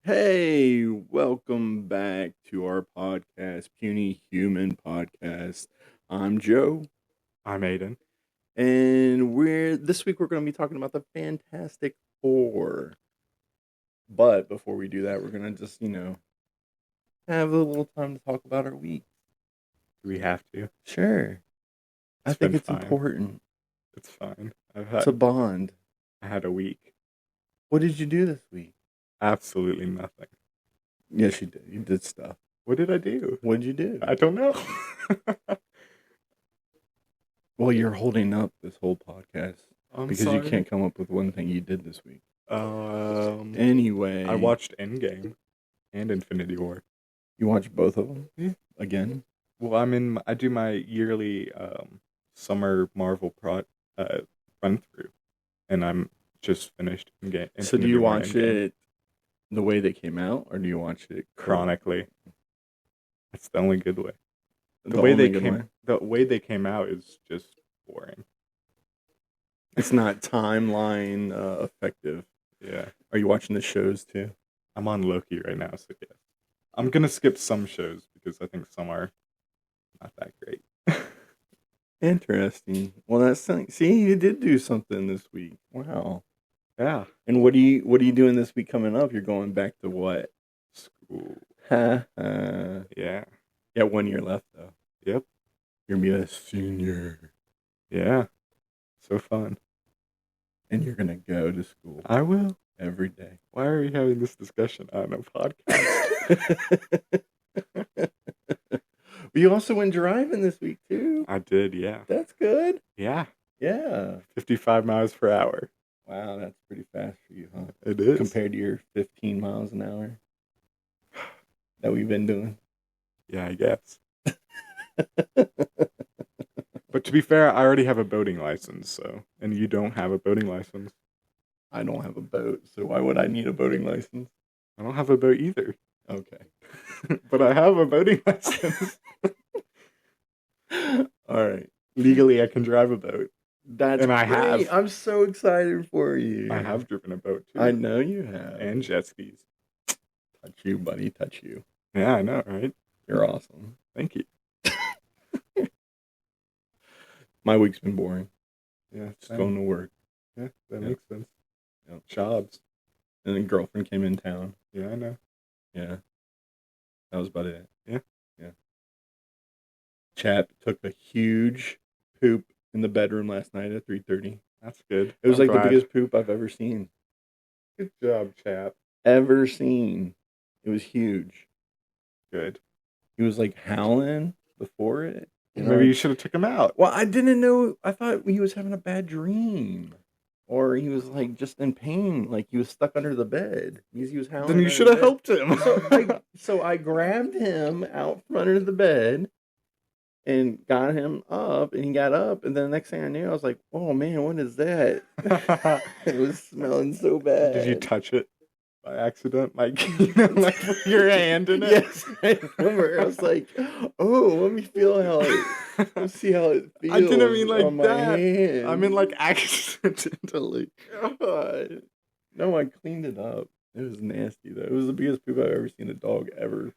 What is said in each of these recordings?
Hey, welcome back to our podcast, Puny Human Podcast. I'm Joe, I'm Aiden. and we're this week we're going to be talking about the Fantastic Four. But before we do that, we're going to just have a little time to talk about our week. Do we have to? Sure, I It's think been it's fine. important. It's fine. It's a bond. I had a week. What did you do this week? Absolutely nothing. Yes, you did. You did stuff. What did I do? What did you do? I don't know. Well, you're holding up this whole podcast I'm because sorry. you can't come up with one thing you did this week. Um, Anyway, I watched Endgame and Infinity War. You watched both of them Yeah. again? Well, I do my yearly summer Marvel run through, and I'm just finished Endgame. So do Infinity you War watch Endgame. it the way they came out, or do you watch it Chronically? That's the only good way. The way they came. The way they came out is just boring. It's not timeline effective. Yeah. Are you watching the shows too? I'm on Loki right now, so yes. I'm gonna skip some shows because I think some are not that great. Interesting. Well, see, you did do something this week. Wow. Yeah. And what are you doing this week coming up? You're going back to what? School. Ha. Yeah. Yeah, 1 year left though. Yep. You're gonna be a senior, Yeah. So fun. and you're gonna go to school I will. every day. Why are we having this discussion on a podcast? But you also went driving this week too. I did, yeah. That's good. Yeah. Yeah. 55 miles per hour. Wow, that's pretty fast for you, huh? It is. Compared to your 15 miles an hour that we've been doing. Yeah, I guess. But to be fair, I already have a boating license, and you don't have a boating license. I don't have a boat, so why would I need a boating license? I don't have a boat either. Okay. But I have a boating license. All right. Legally, I can drive a boat. That's And I great. have. I'm so excited for you. I have driven a boat too. I know you have. And jet skis. Touch you, buddy. Touch you. Yeah, I know, right? You're awesome. Thank you. My week's been boring. Yeah, Just going to work. Yeah, that Yeah. makes sense. Yeah. Jobs. And then girlfriend came in town. Yeah, I know. Yeah. That was about it. Yeah. Yeah. Chap took a huge poop in the bedroom last night at 3:30. That's good. It was I'm like glad. the biggest poop I've ever seen. Good job, chap. Ever seen. It was huge. Good. He was like howling before it. Maybe you should have took him out. Well, I didn't know. I thought he was having a bad dream. Or he was like just in pain, like he was stuck under the bed because he was howling. Then you under should the have bed. helped him. So I grabbed him out from under the bed and got him up, and he got up, and then the next thing I knew, I was like, "Oh man, what is that?" It was smelling so bad. Did you touch it by accident? Like, like put your hand in it? Yes, I remember. I was like, "Oh, let me feel how let's see how it feels." I didn't mean like on my that. hand. I mean like accidentally. God. No, I cleaned it up. It was nasty though. It was the biggest poop I've ever seen a dog ever.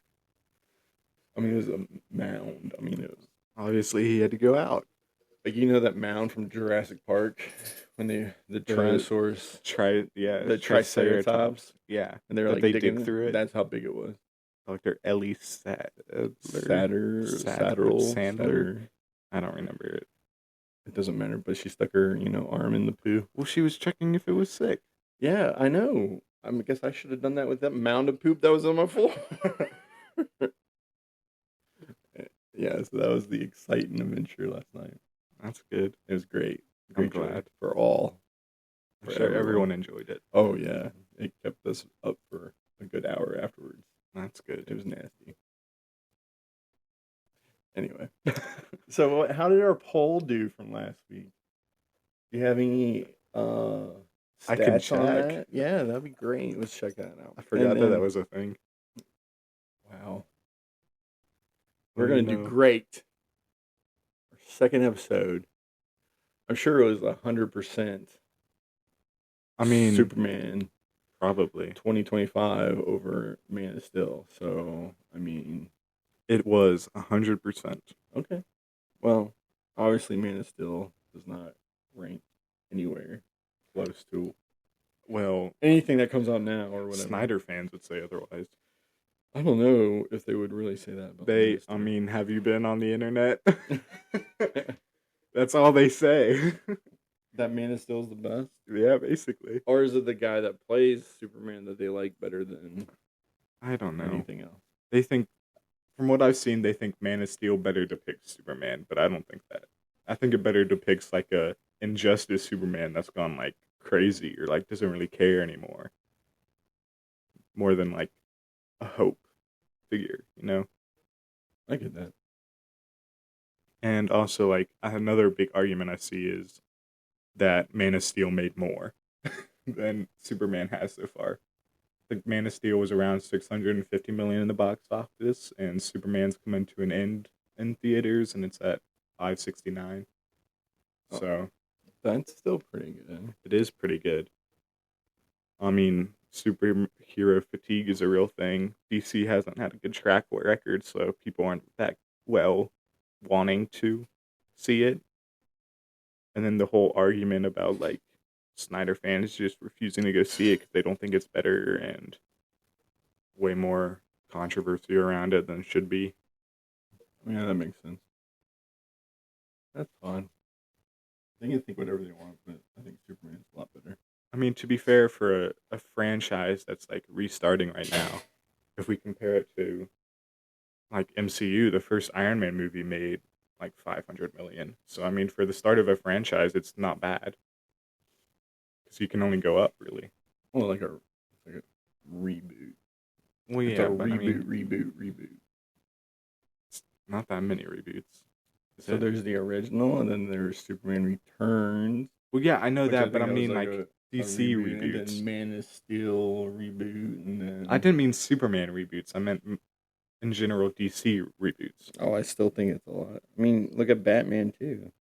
I mean, it was a mound. I mean, it was Obviously, he had to go out. like that mound from Jurassic Park when the Tyrannosaurus, the Triceratops, Yeah, and they're that like they digging dig through it. That's how big it was. Dr. Ellie Satter. I don't remember it. It doesn't matter, but she stuck her, arm in the poo. Well, she was checking if it was sick. Yeah, I know. I guess I should have done that with that mound of poop that was on my floor. Yeah, so that was the exciting adventure last night. That's good. It was great. I'm Great joy glad. for all. I'm sure everyone enjoyed it. Oh yeah, it kept us up for a good hour afterwards. That's good. It was nasty. Anyway, so how did our poll do from last week? Do you have any I can stats on check. that? Yeah, that'd be great. Let's check that out. I forgot that was a thing. Wow. We're going to do great. Our second episode. I'm sure it was 100%. I mean, Superman. Probably. 2025 over Man of Steel. So, I mean, It was 100%. okay. Well, obviously, Man of Steel does not rank anywhere close to Well, anything that comes out now or whatever. Snyder fans would say otherwise. I don't know if they would really say that about Man of Steel. I mean, have you been on the internet? That's all they say. That Man of Steel is the best? Yeah, basically. Or is it the guy that plays Superman that they like better than I don't know. anything else? They think, from what I've seen, they think Man of Steel better depicts Superman, but I don't think that. I think it better depicts like a Injustice Superman that's gone like crazy or like doesn't really care anymore. More than like a hope figure, you know? I get that. And also, like, another big argument I see is that Man of Steel made more than Superman has so far. The Man of Steel was around 650 million in the box office, and Superman's coming to an end in theaters, and it's at 569. Oh. So That's still pretty good. it is pretty good. I mean, superhero fatigue is a real thing. DC hasn't had a good track record, so people aren't that well wanting to see it. And then the whole argument about like Snyder fans just refusing to go see it because they don't think it's better, and way more controversy around it than it should be. Yeah, that makes sense. That's fine. They can think whatever they want, but I think Superman's a lot better. I mean, to be fair, for a franchise that's like restarting right now, if we compare it to like MCU, the first Iron Man movie made like 500 million. So I mean, for the start of a franchise, it's not bad because you can only go up really. Well, like a reboot. Well, It's yeah, a but I mean, reboot. it's not that many reboots. So there's the original, and then there's Superman Returns. Well, yeah, I know which that, but I think mean was like a DC reboot, and reboots. then Man of Steel reboot, and then I didn't mean Superman reboots. I meant in general DC reboots. Oh, I still think it's a lot. I mean, look at Batman too.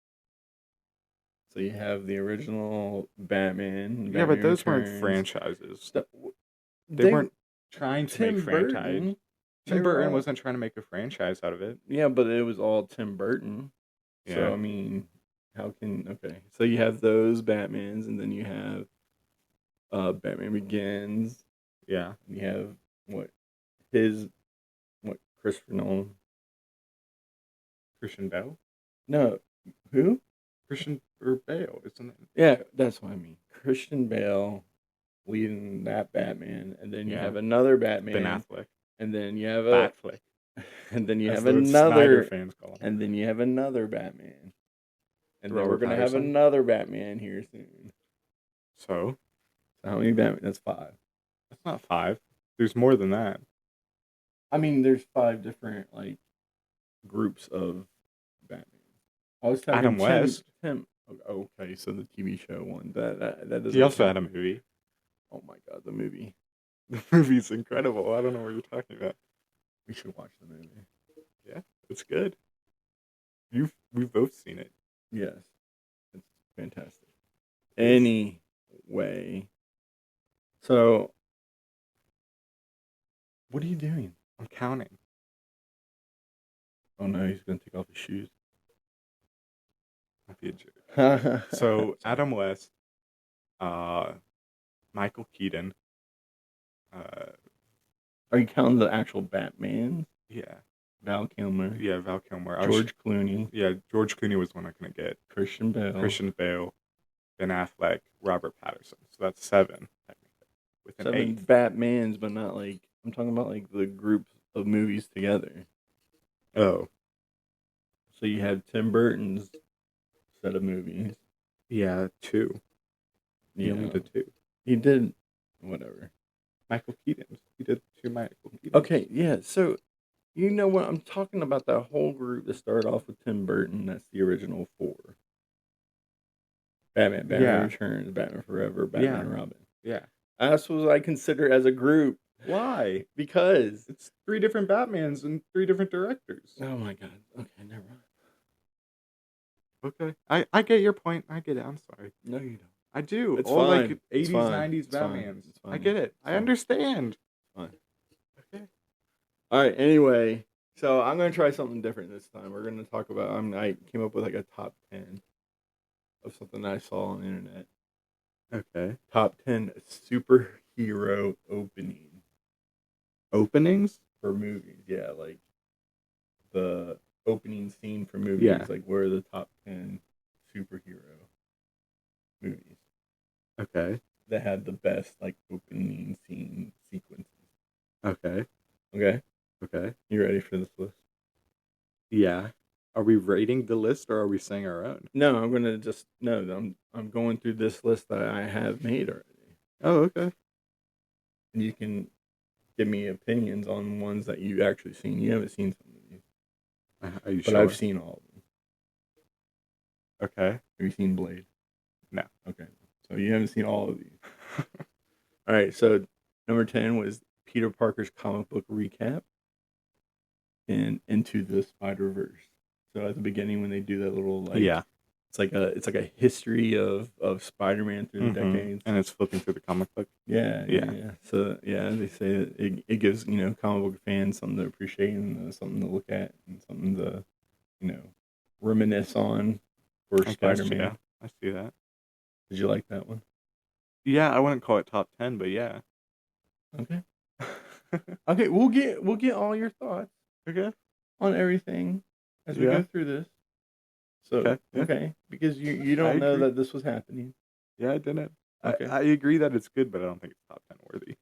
So you have the original Batman. Yeah, but those weren't Returns. franchises. Th- They weren't trying to Tim make franchise. Burton. Tim They were Burton all- wasn't trying to make a franchise out of it. Yeah, but it was all Tim Burton. So Yeah. I mean, how can okay? So you have those Batmans, and then you have Batman Begins. Yeah. And you have Christopher Nolan? Christian Bale? No, who? Christian or Bale, isn't it? Yeah, that's what I mean. Christian Bale leading that Batman, and then you Yeah. have another Batman, Ben Affleck. and then you have Batfleck. and then you That's have what Snyder another, fans call him. and then you have another Batman, and then Robert we're gonna have Pattinson? another Batman here soon. So So how many Batman? That's 5. that's not 5. There's more than that. I mean, there's 5 different like groups of Batman. I was talking Adam West. Tim. Okay, so the TV show one that doesn't. He also had count. a movie. Oh my god, the movie! The movie's incredible. I don't know what you're talking about. We should watch the movie. Yeah, it's good. We've both seen it. Yes, it's fantastic. Anyway, so what are you doing? I'm counting. Oh no, he's gonna take off his shoes. Might be a joke. So Adam West, Michael Keaton, are you counting the actual Batman? yeah, Val Kilmer, Val Kilmer, George Clooney, George Clooney was one I couldn't get. Christian Bale, Christian Bale, Ben Affleck, Robert Pattinson. So that's 7 technically, with an 7 8th. Batmans, but not like I'm talking about like the group of movies together. Oh, So you have Tim Burton's set of movies. yeah, 2. He Yeah, only did 2. he did whatever. Michael Keaton. He did 2 Michael Keaton. Okay, yeah. So you know what I'm talking about? That whole group that started off with Tim Burton. That's the original 4. Batman Yeah. Returns, Batman Forever, Batman and Robin. Yeah. That's what I consider as a group Why? because. It's 3 different Batmans and 3 different directors. Oh my god. Okay, never mind. Okay. I get your point. I get it. I'm sorry. No, you don't. I do. It's All fine. like It's 80s, fine. 90s It's fine. Batmans. It's fine. I get it. It's I fine. understand. Fine. Okay. All right. Anyway, so I'm gonna try something different this time. We're gonna talk about. I came up with like a top 10 of something I saw on the internet. Okay. Top 10 superhero Openings? for movies. Yeah, like the opening scene for movies. Yeah. Like where are the top 10 superhero movies Okay. that had the best like opening scene sequences. Okay. Okay, Okay. you ready for this list? Yeah. Are we rating the list or are we saying our own? No, I'm gonna just no. I'm going through this list that I have made already, Oh, okay. and you can give me opinions on ones that you actually seen. You haven't seen some of these, Are you but sure? I've seen all of them. Okay. Have you seen Blade? No. Okay, so you haven't seen all of these. All right, so number 10 was Peter Parker's comic book recap and Into the Spider Verse. So at the beginning, when they do that little like yeah. it's like a history of Spider-Man through the decades, and it's flipping through the comic book. yeah. So yeah, they say that it gives comic book fans something to appreciate and something to look at and something to reminisce on for I guess, Spider-Man. yeah. I see that. Did you like that one? Yeah, I wouldn't call it top 10, but yeah. Okay. Okay, we'll get all your thoughts Okay. on everything as we go through this. So okay, because you don't know that this was happening. Yeah, I didn't. Okay. I agree that it's good, but I don't think it's top 10 worthy.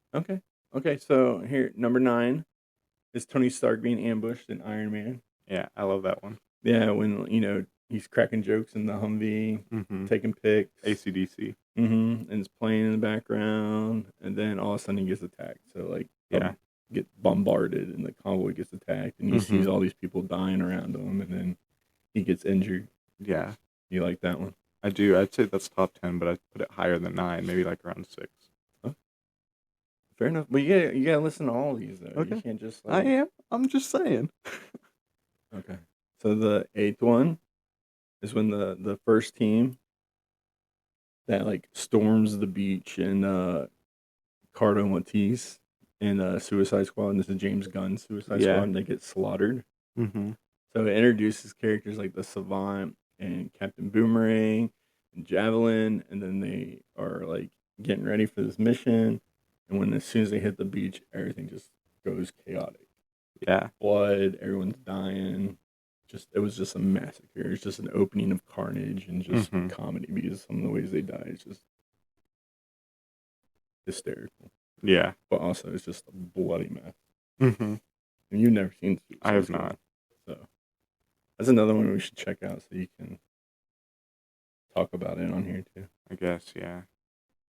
Okay. So here, number 9 is Tony Stark being ambushed in Iron Man. Yeah, I love that one. Yeah, when he's cracking jokes in the Humvee, taking pics. AC/DC. And it's playing in the background, and then all of a sudden he gets attacked. So like, get bombarded, and the convoy gets attacked, and he sees all these people dying around him, and then he gets injured. Yeah, you like that one? I do. I'd say that's top 10, but I'd put it higher than 9, maybe like around 6. Oh. Fair enough. But you gotta listen to all of these though. Okay. You can't just. I am. I'm just saying. Okay. So the 8th one is when the first team that like storms the beach in Cardo Matisse in Suicide Squad, and this is James Gunn's Suicide Squad, and they get slaughtered. So it introduces characters like the Savant and Captain Boomerang and Javelin, and then they are like getting ready for this mission. And as soon as they hit the beach, everything just goes chaotic. Yeah, blood, everyone's dying. It was just a massacre. It's just an opening of carnage and just comedy, because some of the ways they die is just hysterical. Yeah, but also it's just a bloody mess. And you've never seen Suicide I have Squad, not. so that's another one we should check out so you can talk about it on here too. I guess, yeah.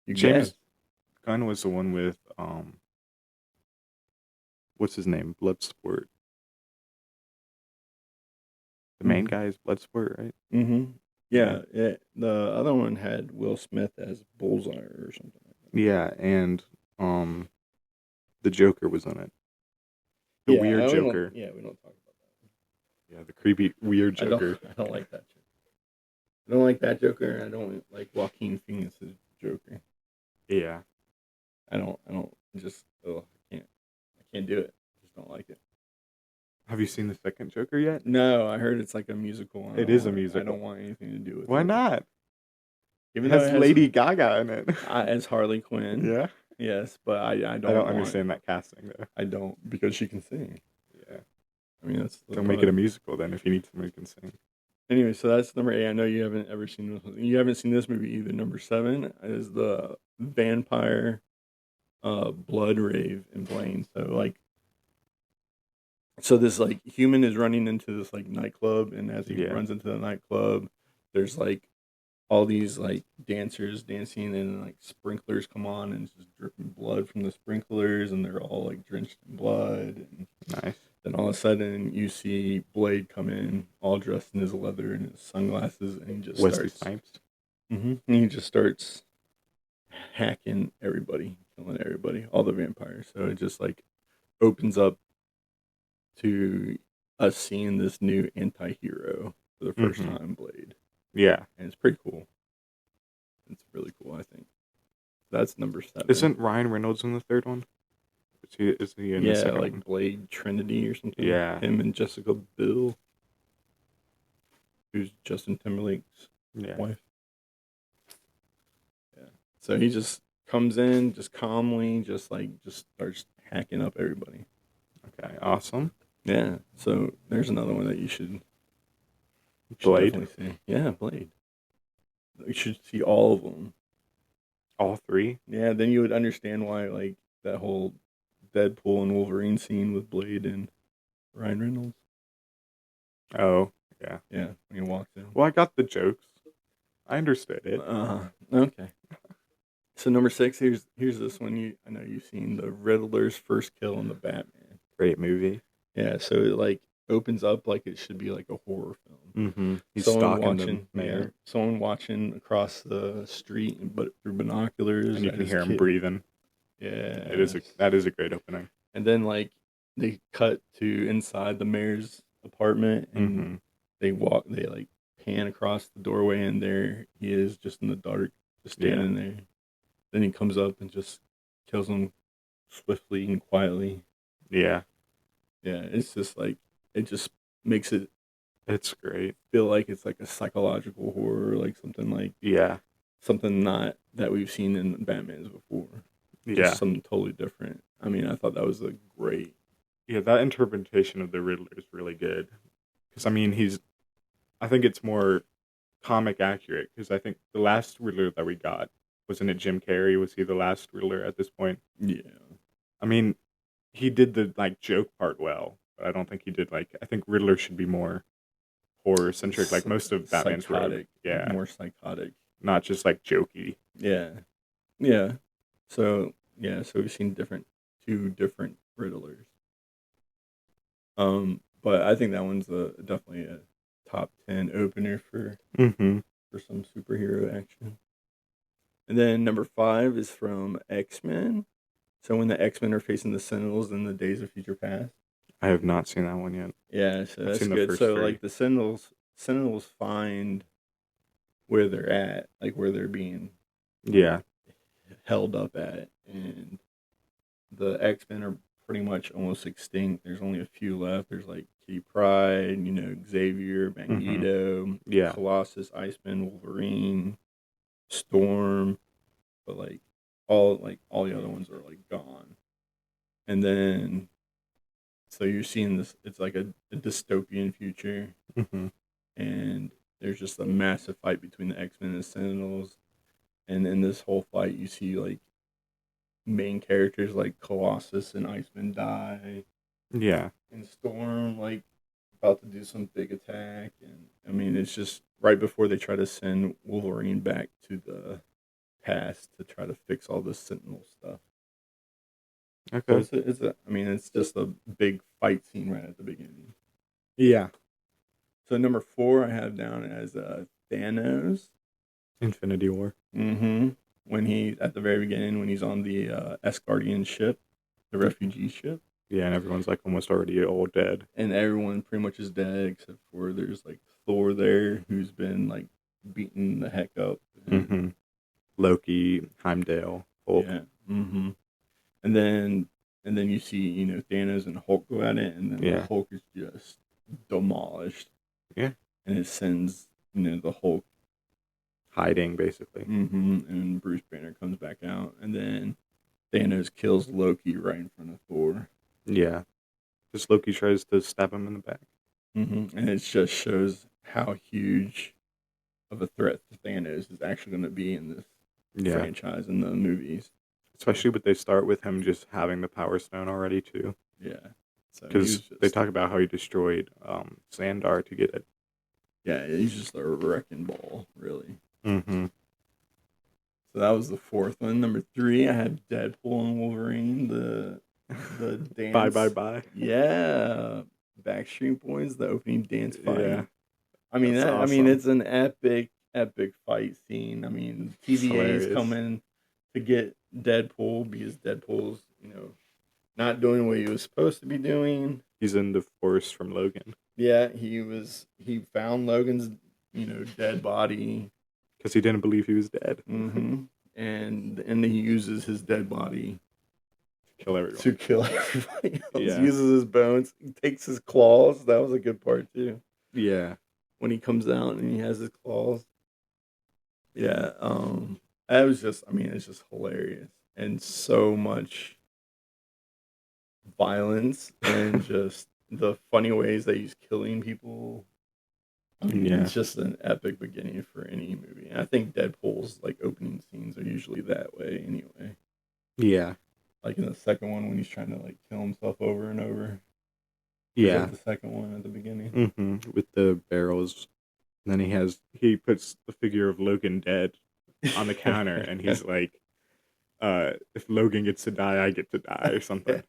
James Gunn was the one with what's his name? Bloodsport. The main guy is Bloodsport, right? Yeah, the other one had Will Smith as Bullseye or something like that. Yeah, and the Joker was in it. The weird Joker. We don't talk about that. Yeah, the creepy weird Joker. I don't like that Joker. I don't like that Joker, and I don't like Joaquin Phoenix's Joker. Yeah. I can't do it. I just don't like it. Have you seen the second Joker yet? No, I heard it's like a musical. It is a musical. I don't want anything to do with it. Why not? Even though it has Lady Gaga in it. As Harley Quinn. Yeah. Yes, but I don't understand that casting though. I don't, because she can sing. Yeah. I mean, that's don't make it a musical then if you need somebody who can sing. Anyway, so that's number 8. I know you haven't ever seen this. You haven't seen this movie either. Number 7 is the vampire blood rave in Blaine. So this like human is running into this like nightclub, and as he runs into the nightclub, there's like all these like dancers dancing, and like sprinklers come on, and it's just dripping blood from the sprinklers, and they're all like drenched in blood. And nice. Then all of a sudden you see Blade come in, all dressed in his leather and his sunglasses, and he just Wesley Snipes. And he just starts hacking everybody, killing everybody, all the vampires. So it just like opens up to us seeing this new anti-hero for the first time, Blade. Yeah. And it's pretty cool. It's really cool, I think. That's number 7. Isn't Ryan Reynolds in the third one? Is he in the Yeah, second like one? Blade Trinity or something. Yeah. Him and Jessica Biel, who's Justin Timberlake's Yeah. wife. Yeah. So he just comes in, just calmly, just starts hacking up everybody. Okay. Awesome. Yeah. So there's another one that you should Blade. definitely see. Yeah, Blade. You should see all of them. All 3. Yeah, then you would understand why like that whole Deadpool and Wolverine scene with Blade and Ryan Reynolds. Oh, yeah. Yeah, when he walks in. Well, I got the jokes. I understood it. Okay. So number 6, here's this one. I know you've seen, the Riddler's first kill in the Batman. Great movie. Yeah, so it like opens up like it should be like a horror film. Mm-hmm. He's Someone stalking watching, the mayor. yeah, someone watching across the street, but through binoculars, And you at can his hear him kid. breathing. Yeah, That is a great opening. And then like they cut to inside the mayor's apartment, and Mm-hmm. they like pan across the doorway, and there he is, just in the dark, just standing there. Then he comes up and just kills him swiftly and quietly. Yeah. Yeah, it's just like, it just makes it It's great. feel like it's like a psychological horror, like something not that we've seen in Batman's before. Yeah. Just something totally different. I mean, I thought that was a great. Yeah, that interpretation of the Riddler is really good. Because, I mean, I think it's more comic accurate. Because I think the last Riddler that we got, wasn't it Jim Carrey? Was he the last Riddler at this point? Yeah. I mean, he did the, like, joke part well. But I don't think he did, like, I think Riddler should be more horror-centric, like most of Batman's psychotic. Yeah. More psychotic. Not just, like, jokey. Yeah. Yeah. So we've seen two different Riddlers. But I think that one's definitely a top 10 opener for Mm-hmm. some superhero action. And then number 5 is from X-Men. So when the X-Men are facing the Sentinels in the Days of Future Past. I have not seen that one yet. Yeah, so that's seen the good. first So 3. like the Sentinels find where they're at, like where they're being held up at, and the X-Men are pretty much almost extinct. There's only a few left. There's like Kitty Pryde, Xavier, Magneto, Yeah. Colossus, Iceman, Wolverine, Storm, but like all the other ones are like gone. And then so you're seeing this, it's like a dystopian future, Mm-hmm. and there's just a massive fight between the X-Men and the Sentinels. And in this whole fight you see like main characters like Colossus and Iceman die. Yeah. And Storm like about to do some big attack, and I mean it's just right before they try to send Wolverine back to the past to try to fix all this Sentinel stuff. Okay. So it's just a big fight scene right at the beginning. Yeah. So number 4 I have down as Thanos. Infinity War. Mm-hmm. When he at the very beginning, when he's on the Asgardian ship, the refugee ship. Yeah, and everyone's like almost already all dead. And everyone pretty much is dead except for there's like Thor there, who's been like beaten the heck up. Mm-hmm. Loki, Heimdall, Hulk. Yeah. Mm-hmm. And then you see Thanos and Hulk go at it, and then the Hulk is just demolished. Yeah. And it sends the Hulk hiding basically. Mm-hmm. And Bruce Banner comes back out, and then Thanos kills Loki right in front of Thor. Yeah. Just Loki tries to stab him in the back. Mm-hmm. And it just shows how huge of a threat Thanos is actually going to be in this franchise, in the movies. Especially when they start with him just having the Power Stone already, too. Yeah. Because they talk about how he destroyed Xandar to get it. Yeah, he's just a wrecking ball, really. Mm-hmm. So that was the 4th one. Number 3, I had Deadpool and Wolverine, the dance. Bye. Yeah. Backstreet Boys, the opening dance fight. Yeah. I mean, awesome. I mean, it's an epic fight scene. I mean, TVA's coming to get Deadpool because Deadpool's, not doing what he was supposed to be doing. He's in the forest from Logan. Yeah, he found Logan's, dead body, because he didn't believe he was dead. Mm-hmm. And then he uses his dead body Kill everyone. to kill everybody else. Yeah. Uses his bones. He takes his claws. That was a good part too. Yeah. When he comes out and he has his claws. Yeah. That was just. I mean, it's just hilarious and so much violence and just the funny ways that he's killing people. I mean, Yeah. it's just an epic beginning for any movie. And I think Deadpool's like opening scenes are usually that way anyway. Yeah. Like in the second one when he's trying to like kill himself over and over. Yeah. The second one at the beginning. Mm-hmm. With the barrels. And then he puts the figure of Logan dead on the counter, and he's like, if Logan gets to die, I get to die, or something.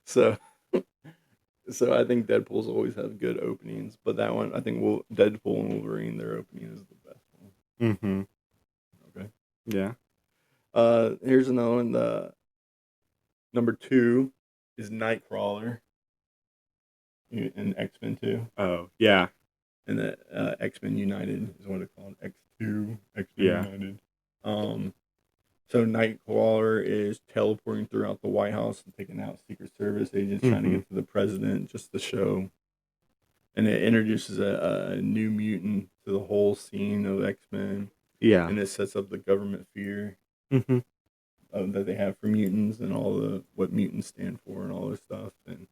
So I think Deadpool's always have good openings, but that one, I think Deadpool and Wolverine, their opening is the best one. Mm-hmm. Okay. Yeah. Here's another one. The number 2 is Nightcrawler in X-Men 2. Oh, yeah. And the X-Men United is what it's called. X2, X-Men Yeah. United. So Nightcrawler is teleporting throughout the White House and taking out Secret Service agents trying to get to the president just to show. And it introduces a new mutant to the whole scene of X-Men. Yeah. And it sets up the government fear Mm-hmm. that they have for mutants and what mutants stand for and all this stuff. And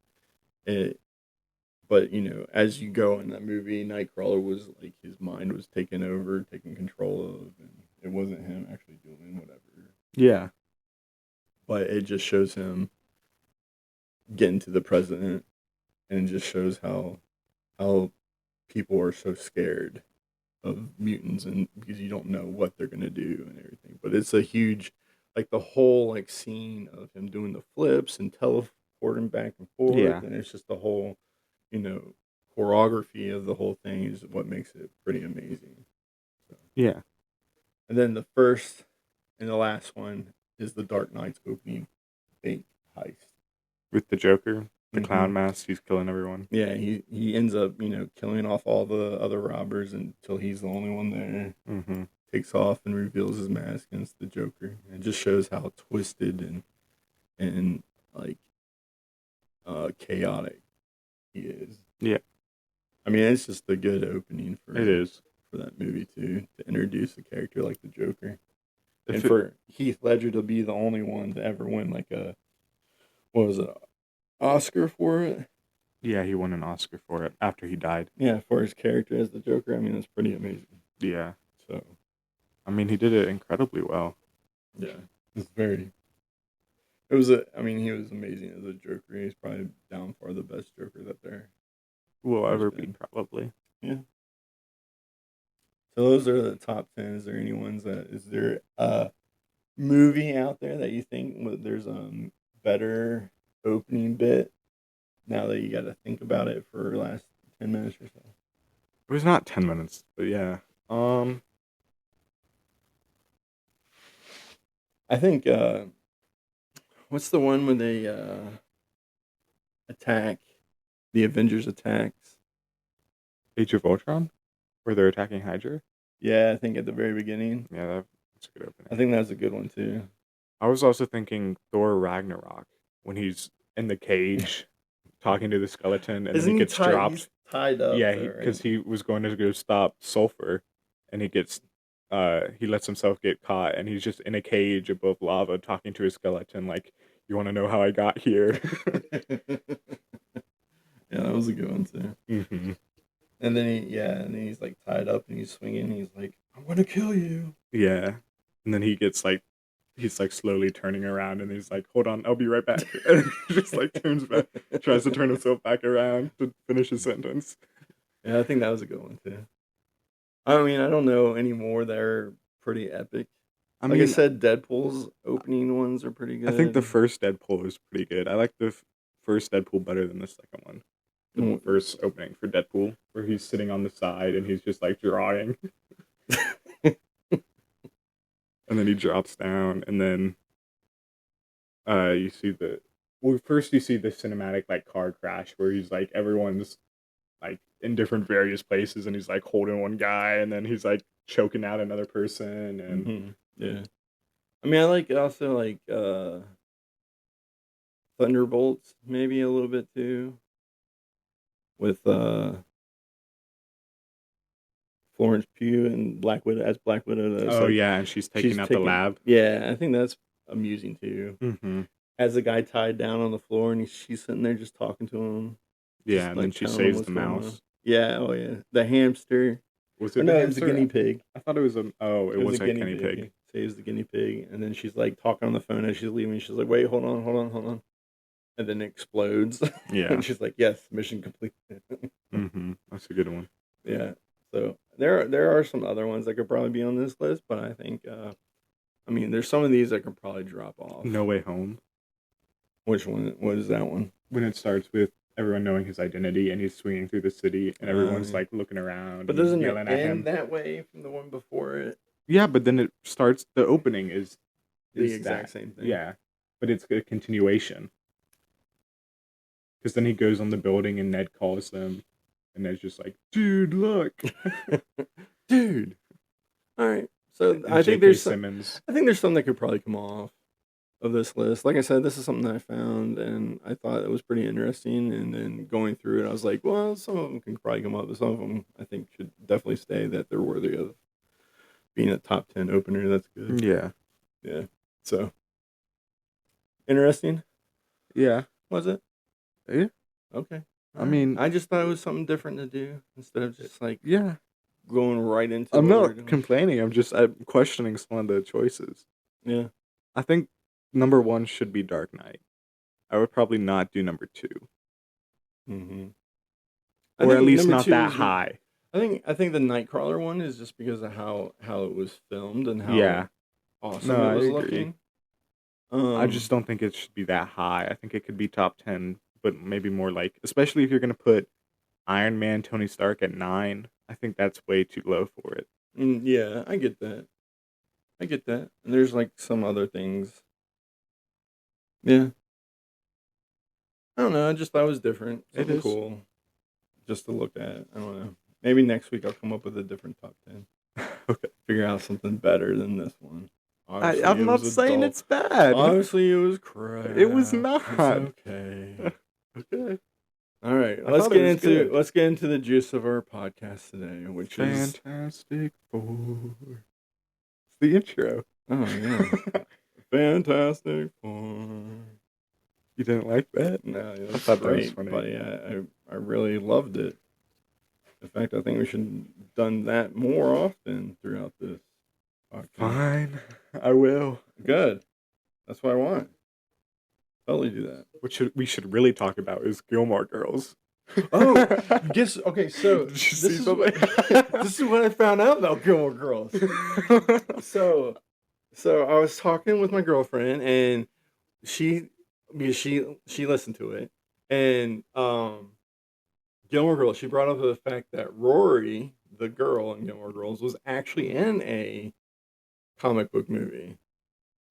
but as you go in that movie, Nightcrawler was like his mind was taken over, taken control of, and it wasn't him actually doing whatever. Yeah. But it just shows him getting to the president, and it just shows how people are so scared of mutants, and because you don't know what they're gonna do and everything. But it's a huge, like the whole like scene of him doing the flips and teleporting back and forth, and it's just the whole, choreography of the whole thing is what makes it pretty amazing. So. Yeah. And then the first and the last one is the Dark Knight's opening fake heist. With the Joker, the clown mask, he's killing everyone. Yeah, he ends up, killing off all the other robbers until he's the only one there. Mm-hmm. Takes off and reveals his mask against the Joker. It just shows how twisted and like chaotic he is. Yeah. I mean, it's just a good opening for that movie too, to introduce a character like the Joker. And for Heath Ledger to be the only one to ever win like Oscar for it. Yeah, he won an Oscar for it after he died. Yeah, for his character as the Joker. I mean, that's pretty amazing. Yeah. So, I mean, he did it incredibly well. Yeah, he was amazing as a Joker. He's probably down far the best Joker that there will ever be, probably. Yeah. So those are the top 10. Is there a movie out there that you think there's a better opening bit now that you got to think about it for the last 10 minutes or so? It was not 10 minutes, but yeah. I think what's the one when they attack the Avengers attacks? Age of Ultron? Where they're attacking Hydra? Yeah, I think at the very beginning. Yeah, that's a good opening. I think that's a good one too. I was also thinking Thor Ragnarok when he's in the cage talking to the skeleton and then he gets dropped. He's tied up. Yeah, because he was going to go stop Sulfur, and he lets himself get caught, and he's just in a cage above lava talking to his skeleton like, "You want to know how I got here?" Yeah, that was a good one too. Mm-hmm. And then he's like tied up and he's swinging. And he's like, "I'm gonna kill you." Yeah, and then he's like slowly turning around, and he's like, "Hold on, I'll be right back." And he just like turns back, tries to turn himself back around to finish his sentence. Yeah, I think that was a good one too. I mean, I don't know any more that are pretty epic. I said, Deadpool's opening ones are pretty good. I think the first Deadpool is pretty good. I like the first Deadpool better than the second one. The first opening for Deadpool, where he's sitting on the side and he's just like drawing. And then he drops down, and then you see the cinematic like car crash where he's like everyone's like in different various places, and he's like holding one guy, and then he's like choking out another person, and Yeah. I mean, I like also like Thunderbolts maybe a little bit too with Florence Pugh and Black Widow as Black Widow. That's oh like yeah, and she's she's taking out the taking. lab. Yeah, I think that's amusing too. Mm-hmm. As the guy tied down on the floor and she's sitting there just talking to him, Yeah, just and then like she telling him saves what's the going on. mouse. Yeah, oh yeah, the hamster. Was Or it the no, it was the hamster? guinea pig. I thought it was a. Oh, it It was was a a guinea guinea pig. pig. Saves the guinea pig, and then she's like talking on the phone as she's leaving. She's like, "Wait, hold on, hold on, hold on," and then it explodes. Yeah. And she's like, "Yes, mission complete." Mm-hmm. That's a good one. Yeah. So there are some other ones that could probably be on this list, but I think I mean there's some of these that could probably drop off. No Way Home. Which one? What is that one? When it starts with everyone knowing his identity and he's swinging through the city and everyone's Yeah. like looking around But and doesn't it yelling at him. end that way from the one before it? Yeah, but then it starts. The opening is The exact same thing. Yeah, but it's a continuation. Because then he goes on the building and Ned calls them, and Ned's just like, "Dude, look, Dude." All right. So And I think J.K. there's Simmons. I think there's some that could probably come off of this list. Like I said, this is something that I found and I thought it was pretty interesting. And then going through it, I was like, well, some of them can probably come up, but some of them I think should definitely stay that they're worthy of being a top 10 opener. That's good. Yeah, Yeah. So interesting, yeah, was it? yeah. Okay. I mean, I just thought it was something different to do instead of just like yeah. going right into. I'm what we're not doing. complaining. I'm questioning some of the choices. Yeah. I think number 1 should be Dark Knight. I would probably not do number 2, Mm-hmm. or at least not that high. I think the Nightcrawler one is just because of how it was filmed and how Yeah. awesome No, it was I agree. looking. I just don't think it should be that high. I think it could be top 10, but maybe more like, especially if you're going to put Iron Man, Tony Stark at 9. I think that's way too low for it. Yeah, I get that. And there's like some other things. Yeah. I don't know. I just thought it was different. It Something is. cool. Just to look at. I don't know. Maybe next week I'll come up with a different top 10. Okay. Figure out something better than this one. Obviously, I'm it not was saying dull. it's bad. Obviously, it was crap. It was not. It's okay. Okay. All right, I let's thought get it was into good. let's get into the juice of our podcast today, which is Fantastic Four. It's the intro. oh yeah, Fantastic Four. You didn't like that? No, I that's thought that was great, funny. but yeah, I really loved it. In fact, I think we should have done that more often throughout this podcast. Fine. I will. Good. That's what I want. Totally do that. What we should really talk about is Gilmore Girls. Oh, guess okay. So Did you see something? this is what I found out about Gilmore Girls. So I was talking with my girlfriend, and because she listened to it, and Gilmore Girls. She brought up the fact that Rory, the girl in Gilmore Girls, was actually in a comic book movie.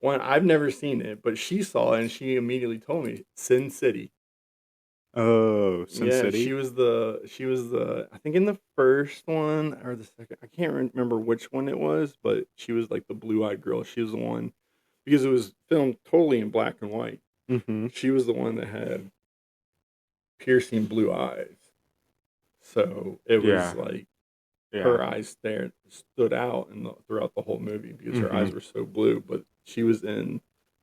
One, I've never seen it, but she saw it and she immediately told me Sin City. Oh, Sin City. She was the I think in the first one or the second, I can't remember which one it was, but she was like the blue-eyed girl. She was the one because it was filmed totally in black and white. Mm-hmm. She was the one that had piercing blue eyes. So it was like her eyes stood out throughout the whole movie because her eyes were so blue. But she was in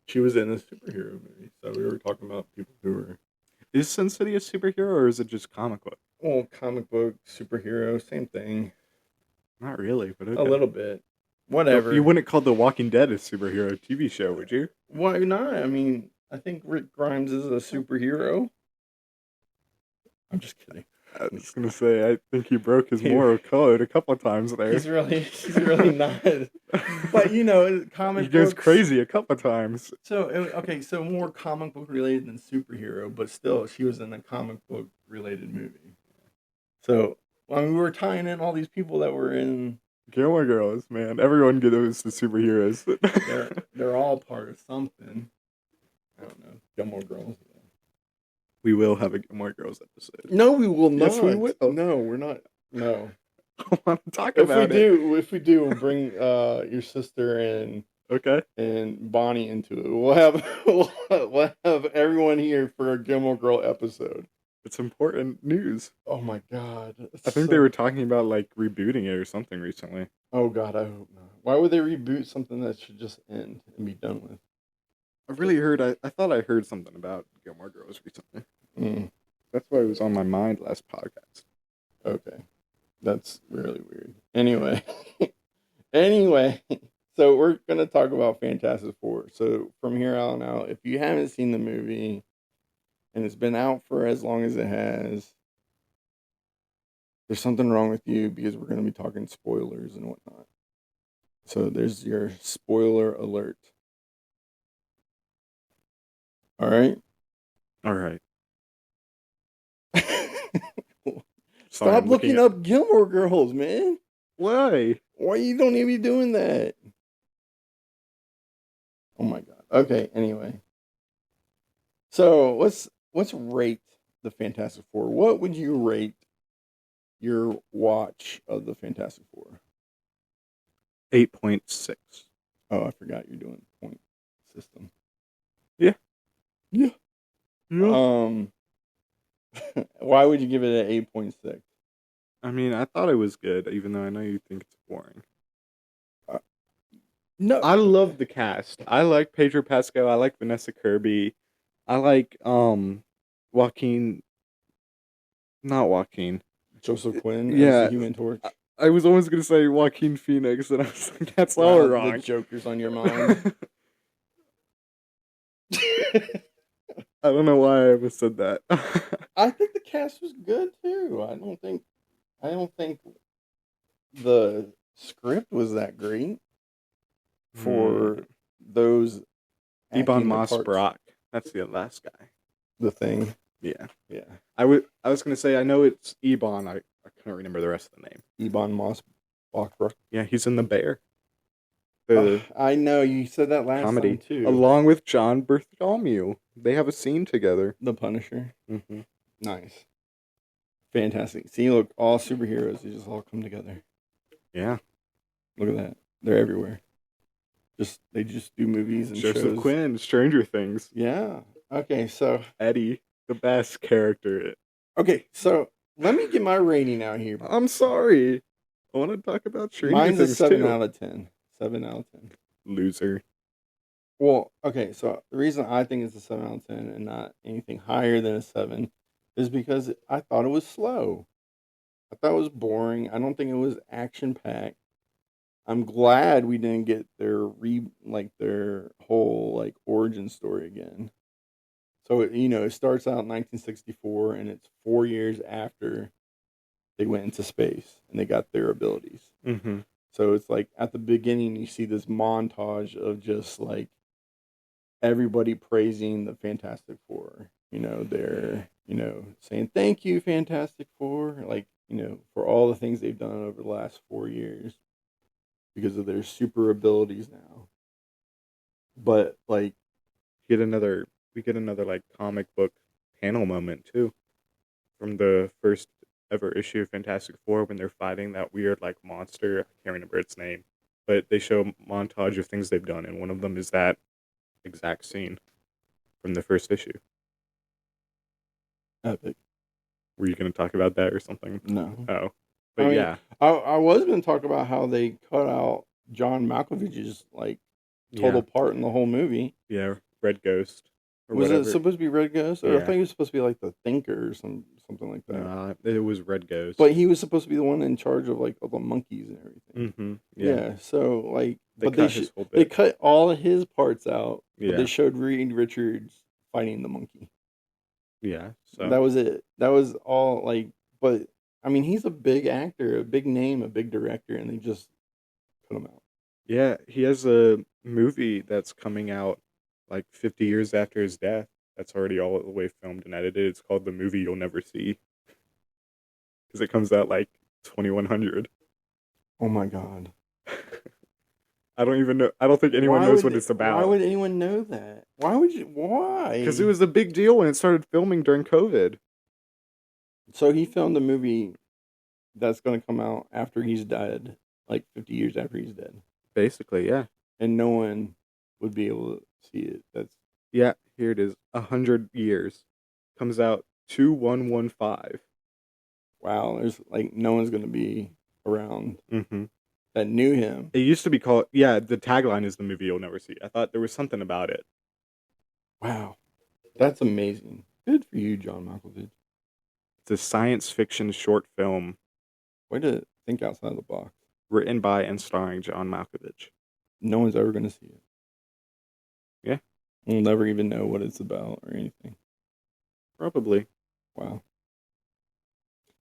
a superhero movie. So we were talking about people who were. Is Sin City a superhero or is it just comic book? Well, comic book, superhero, same thing. Not really, but okay. A little bit. Whatever. You wouldn't call The Walking Dead a superhero TV show, would you? Why not? I mean, I think Rick Grimes is a superhero. I'm just kidding. I was gonna say, I think he broke his moral code a couple of times there. He's really not. But comic. He goes books, crazy a couple of times. So so more comic book related than superhero, but still, she was in a comic book related movie. So we were tying in all these people that were in Gilmore Girls, man. Everyone goes to superheroes. they're all part of something. I don't know. Gilmore Girls. We will have a Gilmore Girls episode. No, we will not. Yes, we will. No, we're not. No. I want to talk If we about it. do, we'll bring your sister Okay. and Bonnie into it. We'll have everyone here for a Gilmore Girl episode. It's important news. Oh my god! I think they were talking about like rebooting it or something recently. Oh god, I hope not. Why would they reboot something that should just end and be done with? I really heard. I thought I heard something about Gilmore Girls recently. Mm, That's why it was on my mind last podcast. okay, that's really weird. Anyway, anyway, so we're gonna talk about Fantastic Four. So from here on out, if you haven't seen the movie and it's been out for as long as it has, there's something wrong with you because we're gonna be talking spoilers and whatnot. So there's your spoiler alert. All right. All right. Sorry, Stop I'm looking up Gilmore Girls, man. Why? Why you don't even be doing that? Oh my god. Okay, anyway. So let's rate the Fantastic Four. What would you rate your watch of the Fantastic Four? 8.6. Oh, I forgot you're doing point system. Yeah. Yeah. Why would you give it an 8.6? I mean, I thought it was good, even though I know you think it's boring. No, I love the cast. I like Pedro Pascal. I like Vanessa Kirby. I like Joaquin. Not Joaquin. Joseph Quinn as Yeah. the Human Torch. I was almost gonna say Joaquin Phoenix, and I was like, that's all Wow, wrong. The Joker's on your mind. I don't know why I ever said that. I think the cast was good too. I don't think the script was that great for those Ebon acting Moss parts. Brock. That's the last guy. The Thing. Yeah. Yeah. I was gonna say I know it's Ebon. I couldn't remember the rest of the name. Ebon Moss Bachbrook. Yeah, he's in The Bear. The I know you said that last comedy time too. along with John Bartholomew. They have a scene together. The Punisher. Mm-hmm. Nice. Fantastic. See, look, all superheroes, they just all come together. Yeah. Look at that. They're everywhere. They just do movies and Joseph shows. Quinn, Stranger Things. Yeah. Okay, so Eddie, the best character. let me get my rating out here. I'm sorry. I want to talk about Stranger Mine's a Things 7 too. out of 10. 7 out of 10. Loser. Well, okay, so the reason I think it's a 7 out of 10 and not anything higher than a 7 is because I thought it was slow. I thought it was boring. I don't think it was action packed. I'm glad we didn't get their whole origin story again. So it starts out in 1964 and it's 4 years after they went into space and they got their abilities. Mm-hmm. So it's like at the beginning you see this montage of just like everybody praising the Fantastic Four. They're saying thank you Fantastic Four, for all the things they've done over the last 4 years because of their super abilities now. But we get another like comic book panel moment too from the first ever issue of Fantastic Four when they're fighting that weird like monster. I can't remember its name, but they show a montage of things they've done, and one of them is that exact scene from the first issue. Epic. Were you going to talk about that or something? No. Oh, but yeah, I was going to talk about how they cut out John Malkovich's total part in the whole movie. Yeah, Red Ghost. Or Was whatever. it supposed to be Red Ghost? Or Yeah. I think he was supposed to be like the Thinker or something like that. It was Red Ghost. But he was supposed to be the one in charge of all the monkeys and everything. Mm-hmm. Yeah. So they cut his whole bit. they cut all of his parts out. Yeah. But they showed Reed Richards fighting the monkey. Yeah. So That was it. That was all But I mean, he's a big actor, a big name, a big director, and they just put him out. yeah, he has a movie that's coming out 50 years after his death. That's already all the way filmed and edited. It's called The Movie You'll Never See. Because it comes out 2100. Oh my god. I don't even know. I don't think anyone knows what it's Why about. would anyone know that? Why would you? Because it Why? was a big deal when it started filming during COVID. So he filmed a movie that's going to come out after he's dead, like 50 years after he's dead, Basically, yeah. and no one would be able to see it. That's Yeah, here it is. 100 years. Comes out 2115. wow. There's like no one's going to be around Mm-hmm. that knew him. It used to be called, yeah, the tagline is the movie you'll never see. I thought there was something about it. Wow, that's amazing. Good for you, John Malkovich. It's a science fiction short film Way to think outside the box. written by and starring John Malkovich. No one's ever going to see it. Yeah. We'll never even know what it's about or anything. Probably. Wow.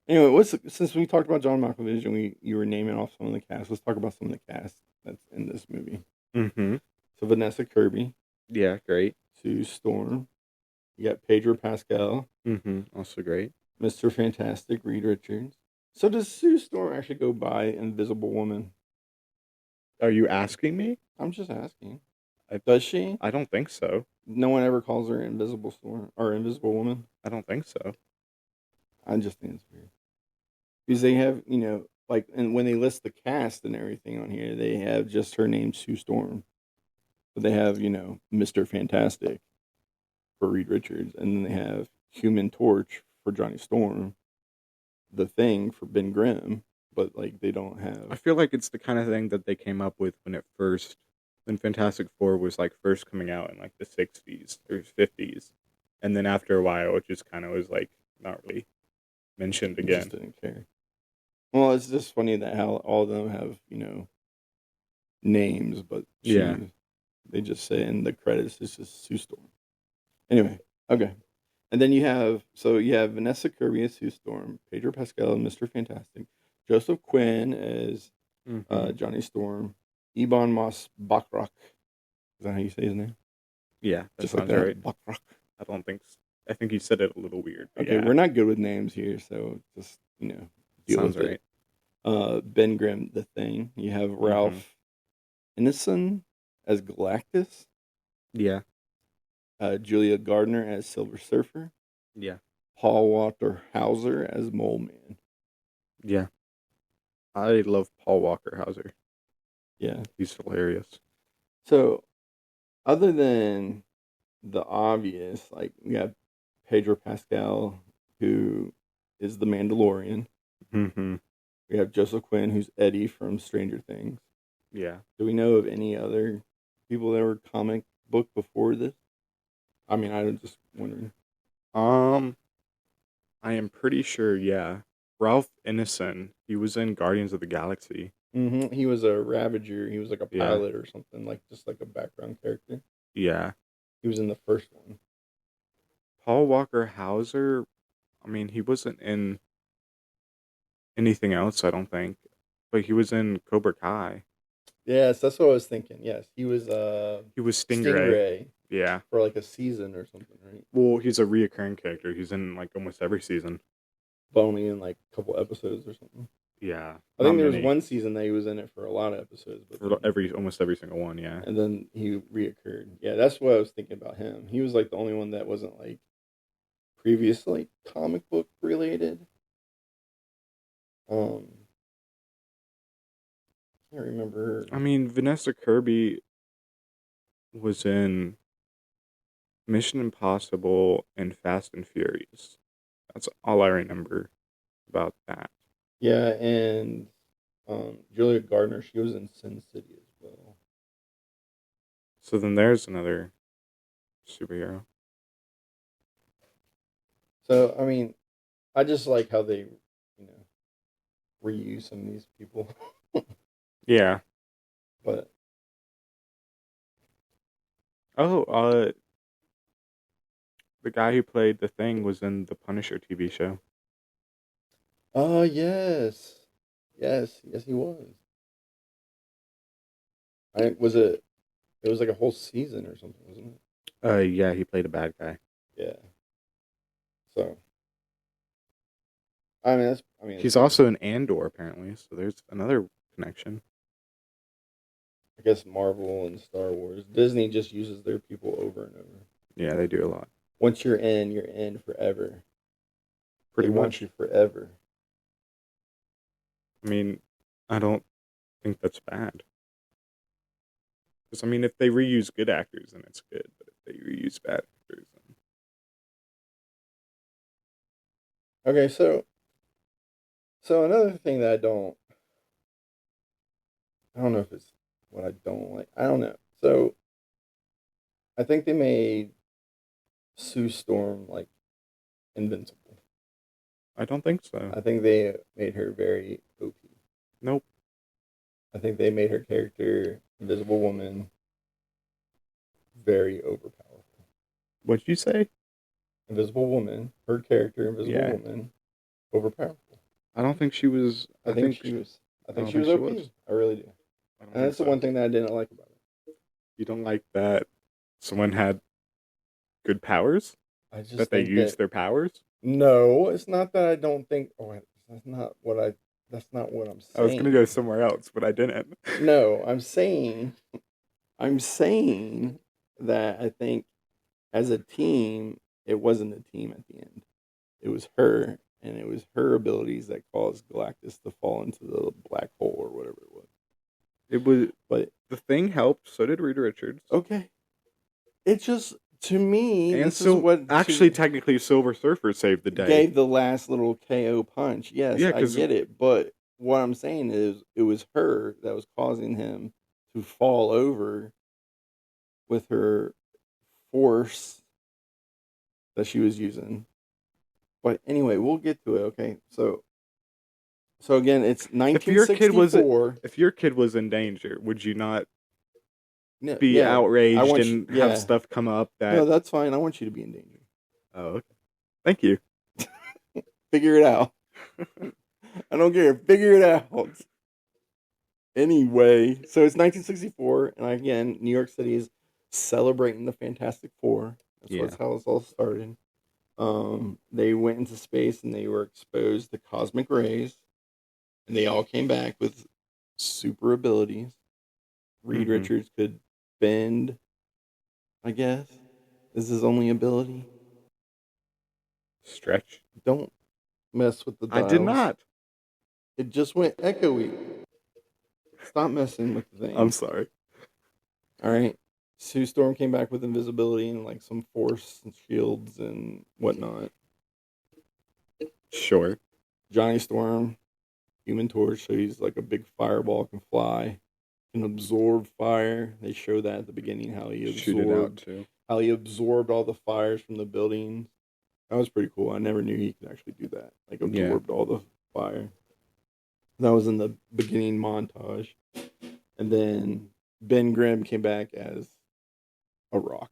Anyway, since we talked about John Malkovich and you were naming off some of the cast, let's talk about some of the cast that's in this movie. Mm-hmm. So Vanessa Kirby, Yeah, great. Sue Storm, you got Pedro Pascal, Mm-hmm. Also great. Mr. Fantastic, Reed Richards. So does Sue Storm actually go by Invisible Woman? Are you asking me? I'm just asking. I- Does she? I don't think so. No one ever calls her Invisible Storm or Invisible Woman. I don't think so. I just think it's weird because they have, like, and when they list the cast and everything on here, they have just her name, Sue Storm, but they have, Mr. Fantastic for Reed Richards, and then they have Human Torch for Johnny Storm, the Thing for Ben Grimm, but like they don't I have. feel like it's the kind of thing that they came up with when Fantastic Four was like first coming out in like the 60s or 50s. And then after a while, it just kind of was like not really mentioned again. Just didn't care. Well, it's just funny that how all of them have, names, but Yeah. they just say in the credits it's just Sue Storm. Anyway, okay. And then you have Vanessa Kirby as Sue Storm, Pedro Pascal as Mr. Fantastic, Joseph Quinn as Mm-hmm. Johnny Storm, Ebon Moss Bachrach. Is that how you say his name? Yeah, that Just like sounds that, right. Bachrach. I don't think. I think you said it a little weird. But Okay, yeah, we're not good with names here, so just deal sounds with right. it. Ben Grimm, the Thing. You have Ralph Ineson as Galactus. Yeah, Julia Gardner as Silver Surfer. yeah, Paul Walter Hauser as Mole Man. yeah. I love Paul Walker Hauser. Yeah. He's hilarious. So, other than the obvious, like we have Pedro Pascal, who is the Mandalorian. Mm-hmm. We have Joseph Quinn, who's Eddie from Stranger Things. Yeah. Do we know of any other people that were comic book before this? I mean, I'm just wondering. I am pretty sure. Yeah, Ralph Ineson. He was in Guardians of the Galaxy. Mm-hmm. He was a Ravager. He was like a Yeah. pilot or something, like just like a background character. Yeah. He was in the first one. Paul Walker Hauser. I mean, he wasn't in anything else. I don't think, but he was in Cobra Kai. Yes, that's what I was thinking. Yes, he was He was Stingray. Yeah. for like a season or something, right? Well, he's a reoccurring character. He's in like almost every season. But only in like a couple episodes or something. Yeah. I think not there was many. one season that he was in it for a lot of episodes, but For almost every single one. Yeah. and then he reoccurred. Yeah, that's what I was thinking about him. He was like the only one that wasn't like previously comic book related. I can't remember. I mean, Vanessa Kirby was in Mission Impossible and Fast and Furious. That's all I remember about that. Yeah, and Julia Gardner, she was in Sin City as well. So then there's another superhero. So I mean, I just like how they, reuse some of these people. Yeah. But Oh, the guy who played the Thing was in the Punisher TV show. yes, yes, he was. I was it. It was like a whole season or something, wasn't it? Yeah, he played a bad guy. Yeah. So, I mean, He's also in Andor apparently, so there's another connection. I guess Marvel and Star Wars. Disney just uses their people over and over. Yeah, they do a lot. Once you're in forever. Pretty They want much. you forever. I mean, I don't think that's bad. Because, I mean, if they reuse good actors, then it's good. But if they reuse bad actors, then... Okay, so another thing that I don't know if it's what I don't like. I don't know. So I think they made Sue Storm like invincible. I don't think so. I think they made her very OP. Nope. I think they made her character, Invisible Woman, very overpowerful. What'd you say? Invisible Woman, her character, Invisible Yeah. Woman, overpowerful. I don't think she was... I think she was. I think don't she was think OP. she was. I really do. I don't And that's think the so. one thing that I didn't like about it. You don't like that someone had good powers? I just That they think used that their powers? no, it's not that I don't think. Oh, that's not what I. That's not what I'm saying. I was gonna go somewhere else, but I didn't. No, I'm saying that I think as a team, it wasn't a team at the end. It was her, and it was her abilities that caused Galactus to fall into the black hole or whatever it was. It was... But The Thing helped, so did Reed Richards. okay, it just to me, And this so, is what actually, technically, Silver Surfer saved the day. gave the last little KO punch. Yes, Yeah, I 'cause- get it, but what I'm saying is, it was her that was causing him to fall over with her force that she was using. But anyway, we'll get to it. Okay, so again, it's 1964. If your kid was in danger, would you not No, be yeah, outraged I want and you- have yeah. stuff come up that... No, that's fine. I want you to be in danger. Oh, okay. Thank you. Figure it out. I don't care. Figure it out. Anyway, so it's 1964, and again, New York City is celebrating the Fantastic Four. That's how this all started. They went into space and they were exposed to cosmic rays, and they all came back with super abilities. Reed Mhm. Richards could bend, I guess. Is his only ability. Stretch. Don't mess with the dials. I did not. It just went echoey. Stop messing with the thing. I'm sorry. All right. Sue Storm came back with invisibility and like some force and shields and whatnot. Sure. Johnny Storm, Human Torch, so he's like a big fireball, can fly, can absorb fire. They show that at the beginning how he Shoot it out, absorbed too. all the fires from the buildings. That was pretty cool. I never knew he could actually do that. Like absorbed all the fire. That was in the beginning montage. And then Ben Grimm came back as a rock.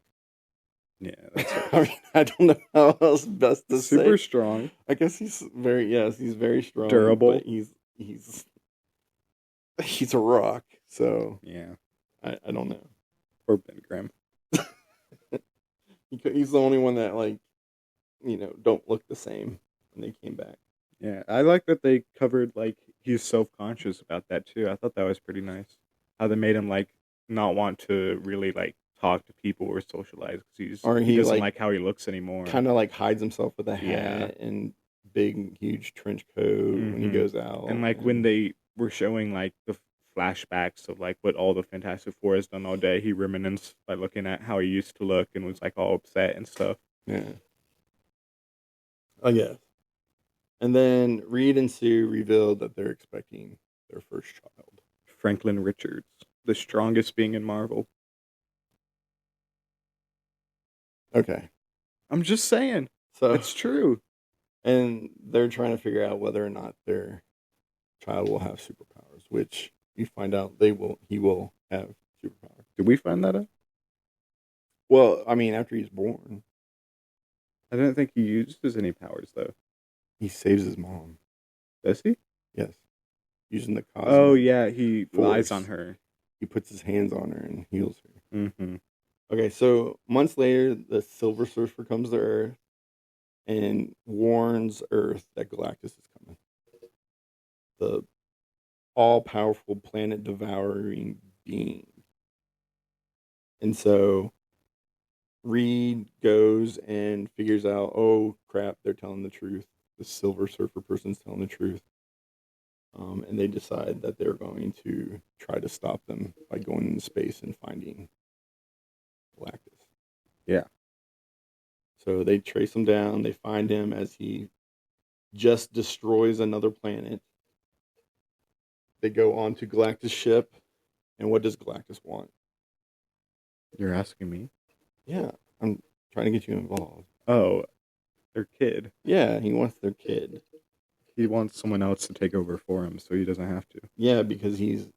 Yeah, that's right. I mean, I don't know how else best to say. Super strong. I guess he's very strong. Durable. But he's a rock. So Yeah. I don't know. Or Ben Grimm. He's the only one that don't look the same when they came back. Yeah, I like that they covered, like, he's self-conscious about that, too. I thought that was pretty nice. How they made him, like, not want to really, like, talk to people or socialize because he doesn't like how he looks anymore. Kind of, like, hides himself with a hat and big, huge trench coat when he goes out. And, like, when they were showing, like, the flashbacks of, like, what all the Fantastic Four has done all day, he reminisced by looking at how he used to look and was, like, all upset and stuff. Yeah. I guess. And then Reed and Sue revealed that they're expecting their first child. Franklin Richards, the strongest being in Marvel. Okay. I'm just saying. So it's true. And they're trying to figure out whether or not their child will have superpowers, which you find out he will have superpowers. Did we find that out? Well, I mean, after he's born. I didn't think he uses any powers, though. He saves his mom. Does he? Yes. Using the cosmic. Oh, yeah, he force. lies on her. He puts his hands on her and heals her. Mm-hmm. Okay, so months later, the Silver Surfer comes to Earth and warns Earth that Galactus is coming. The all-powerful planet-devouring being. And so Reed goes and figures out, oh crap, they're telling the truth. The Silver Surfer person's telling the truth. And they decide that they're going to try to stop them by going into space and finding Galactus. Yeah. So they trace him down. They find him as he just destroys another planet. They go on to Galactus' ship. And what does Galactus want? You're asking me? Yeah, I'm trying to get you involved. Oh, their kid. Yeah, he wants their kid. He wants someone else to take over for him so he doesn't have to. Yeah, because he's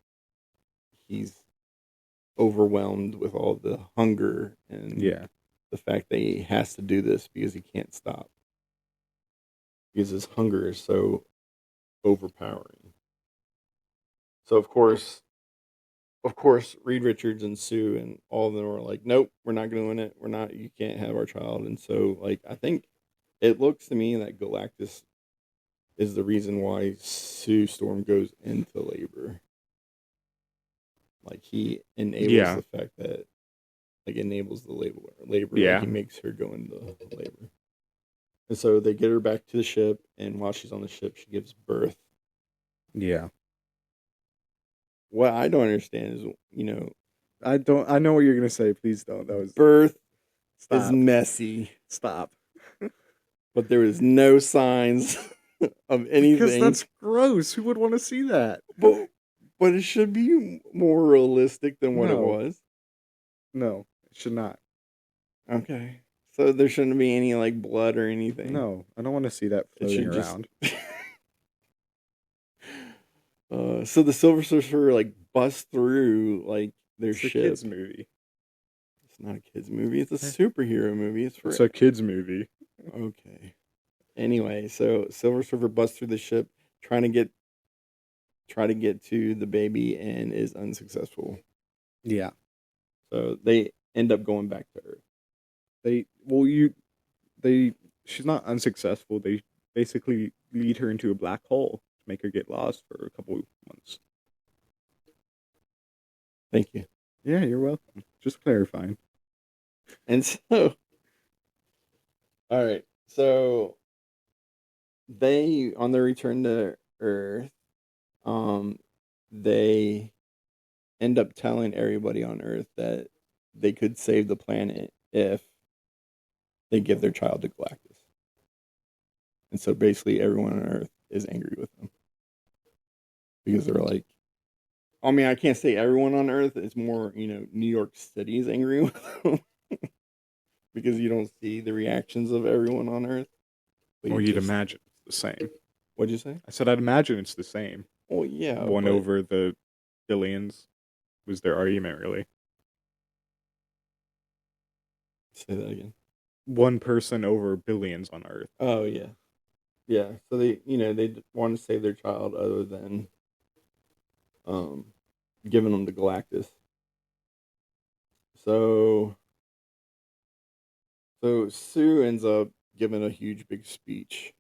overwhelmed with all the hunger and the fact that he has to do this because he can't stop. Because his hunger is so overpowering. So of course, Reed Richards and Sue and all of them were like, nope, we're not doing it. We're not, you can't have our child. And so, like, I think it looks to me that Galactus is the reason why Sue Storm goes into labor. Like, he enables the fact that, like, enables the labor. Yeah. Like, he makes her go into labor. And so they get her back to the ship, and while she's on the ship, she gives birth. Yeah. What I don't understand is, I know what you're going to say. Please don't. That was birth Stop. is messy. Stop. But there was no signs of anything. Because that's gross. Who would want to see that? But it should be more realistic than what it was. No, it should not. Okay. So there shouldn't be any, like, blood or anything. No, I don't want to see that floating around. So the Silver Surfer, like, busts through, like, their ship. It's a kids movie. It's not a kids movie. It's a superhero movie. It's a kids movie. Okay. Anyway, so Silver Surfer busts through the ship, try to get to the baby, and is unsuccessful. Yeah. So they end up going back to Earth. She's not unsuccessful. They basically lead her into a black hole to make her get lost for a couple months. Thank you. Yeah, you're welcome. Just clarifying. And so, all right. So they, on their return to Earth, they end up telling everybody on Earth that they could save the planet if they give their child to Galactus. And so basically everyone on Earth is angry with them. Because they're like, I mean, I can't say everyone on Earth. It's more, New York City is angry with them. Because you don't see the reactions of everyone on Earth. Or you'd imagine it's the same. What'd you say? I said I'd imagine it's the same. Well, yeah. One over the billions was their argument, really. Say that again. One person over billions on Earth. Oh, yeah. Yeah, so they want to save their child other than giving them to Galactus. So Sue ends up giving a huge big speech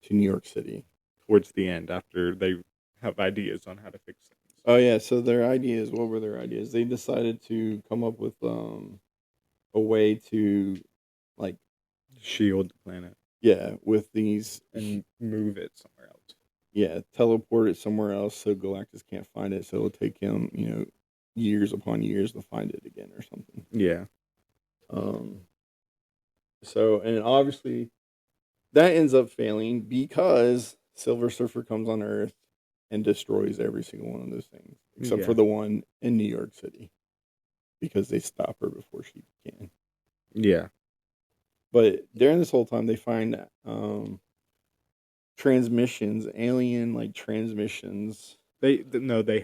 to New York City. Towards the end, after they have ideas on how to fix things. Oh, yeah, so their ideas, what were their ideas? They decided to come up with a way to, like, shield the planet. Yeah, with these... And move it somewhere else. Yeah, teleport it somewhere else so Galactus can't find it, so it'll take him, years upon years to find it again or something. Yeah. So, and obviously, that ends up failing because Silver Surfer comes on Earth and destroys every single one of those things, except for the one in New York City, because they stop her before she can. Yeah. But during this whole time, they find transmissions, alien like transmissions. They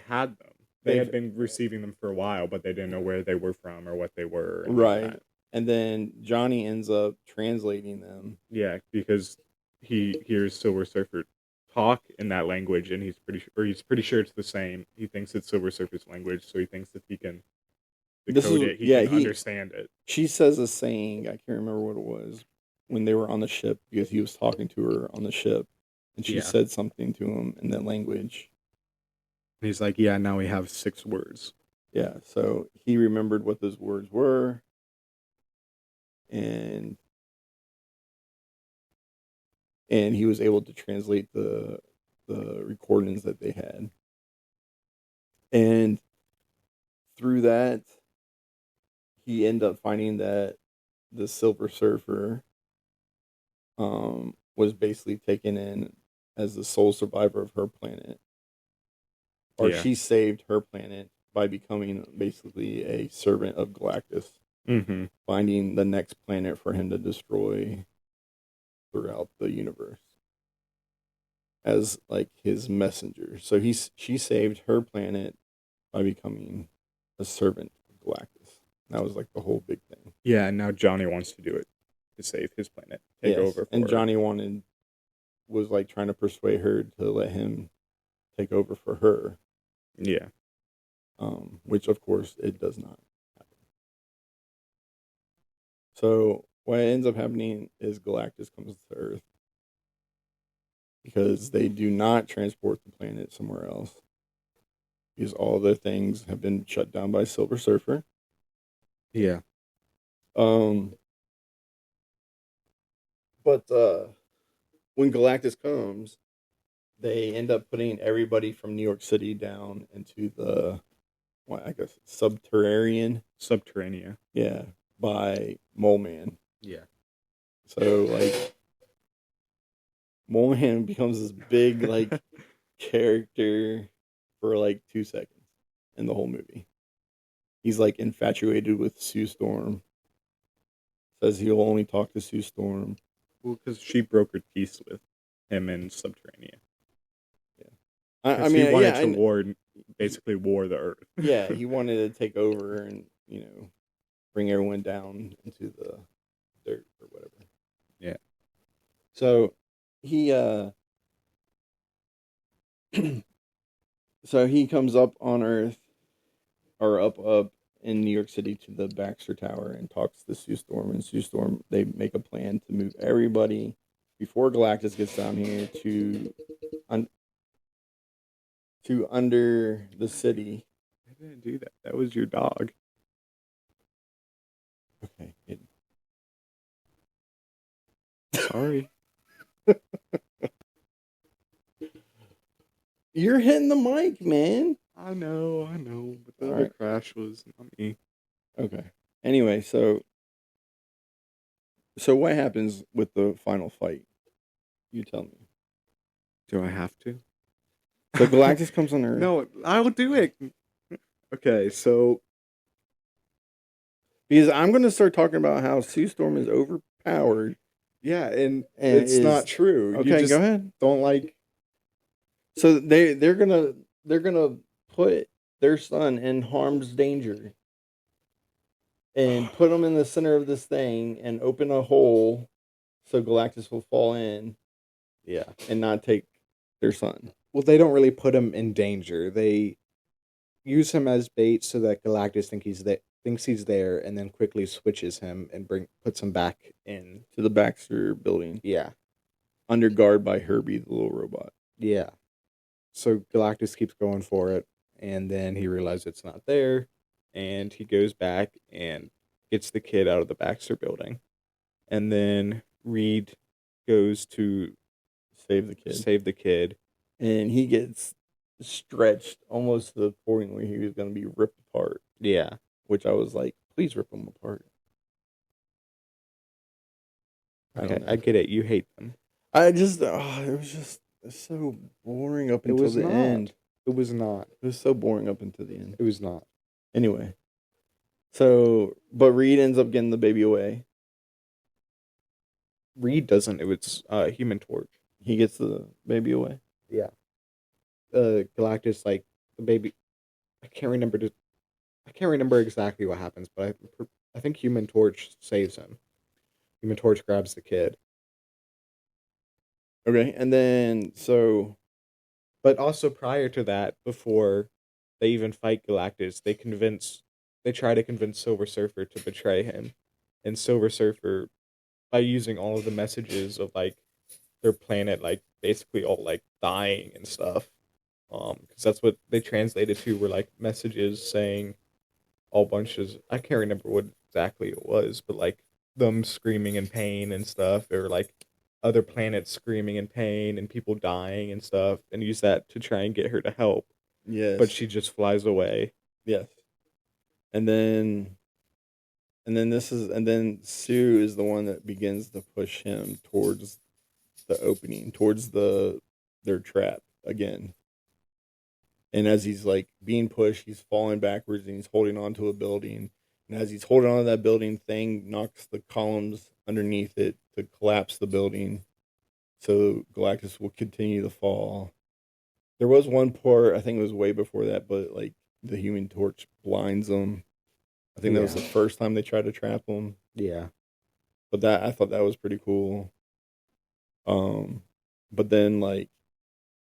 had them. They had been receiving them for a while, but they didn't know where they were from or what they were. Right. And then Johnny ends up translating them. Yeah, because he hears Silver Surfer talk in that language, and he's pretty sure it's the same. He thinks it's Silver Surfer's language, so he thinks that he can decode it. He can understand it. She says a saying, I can't remember what it was, when they were on the ship, because he was talking to her on the ship, and she said something to him in that language. And he's like, yeah, now we have 6 words. Yeah, so he remembered what those words were, and he was able to translate the recordings that they had, and through that, he ended up finding that the Silver Surfer was basically taken in as the sole survivor of her planet, or Yeah. she saved her planet by becoming basically a servant of Galactus, Mm-hmm. finding the next planet for him to destroy throughout the universe as like his messenger. So she saved her planet by becoming a servant of Galactus. That was like the whole big thing. Yeah, and now Johnny wants to do it to save his planet, take Yes, over and for her. Johnny was like trying to persuade her to let him take over for her, Yeah. which of course it does not happen. So what ends up happening is Galactus comes to Earth because they do not transport the planet somewhere else because all their things have been shut down by Silver Surfer. Yeah. Um, but when Galactus comes, they end up putting everybody from New York City down into the, well, I guess, subterranean. Subterranea. Yeah, by Mole Man. Yeah. So like Mole Man becomes this big like character for like 2 seconds in the whole movie. He's like infatuated with Sue Storm. Says he'll only talk to Sue Storm. Well, because she brokered peace with him in Subterranea. Yeah, I Because he mean, wanted yeah, to basically war the Earth. yeah, he wanted to take over and bring everyone down into the dirt or whatever. Yeah. So he so he comes up on Earth or up in New York City to the Baxter Tower and talks to Sue Storm, and Sue Storm, they make a plan to move everybody before Galactus gets down here un, to under the city. I didn't do that. That was your dog. Okay. Sorry. You're hitting the mic, man. I know. But the All other right. crash was not me. Okay. Anyway, so what happens with the final fight? You tell me. Do I have to? So Galactus comes on Earth. No, I'll do it. Okay, so Because I'm going to start talking about how Sue Storm is overpowered. yeah, and And it's not true. You Okay, just go ahead. don't like. So they're gonna put their son in harm's danger and put him in the center of this thing and open a hole so Galactus will fall in. Yeah, and not take their son. Well, they don't really put him in danger. They use him as bait so that Galactus thinks he's there, and then quickly switches him and puts him back in. To the Baxter building, Yeah, under guard by Herbie the little robot. yeah. So Galactus keeps going for it, and then he realizes it's not there, and he goes back and gets the kid out of the Baxter building, and then Reed goes to Save the kid. save the kid. And he gets stretched almost to the point where he was going to be ripped apart. Yeah, Which I was like, please rip him apart. okay, I get it. You hate them. It was just so boring up until was the not. end. It was not. It was so boring up until the end. It was not. Anyway, so but Reed ends up getting the baby away. Reed doesn't. It was Human Torch. He gets the baby away. Yeah. Galactus, like the baby. I can't remember exactly what happens, but I think Human Torch saves him. Human Torch grabs the kid. Okay, and then But also prior to that, before they even fight Galactus, they try to convince Silver Surfer to betray him, and Silver Surfer, by using all of the messages of like their planet, like basically all like dying and stuff, because that's what they translated to were like messages saying all bunches. I can't remember what exactly it was, but like them screaming in pain and stuff, or like other planets screaming in pain and people dying and stuff, and use that to try and get her to help. Yes. But she just flies away. Yes. And then Sue is the one that begins to push him towards the opening, towards their trap again. And as he's like being pushed, he's falling backwards and he's holding onto a building. And as he's holding onto that building, Thing knocks the columns underneath it to collapse the building. So Galactus will continue to fall. There was one part, I think it was way before that, but like the Human Torch blinds him. I think that was the first time they tried to trap him. Yeah. But that I thought that was pretty cool. But then like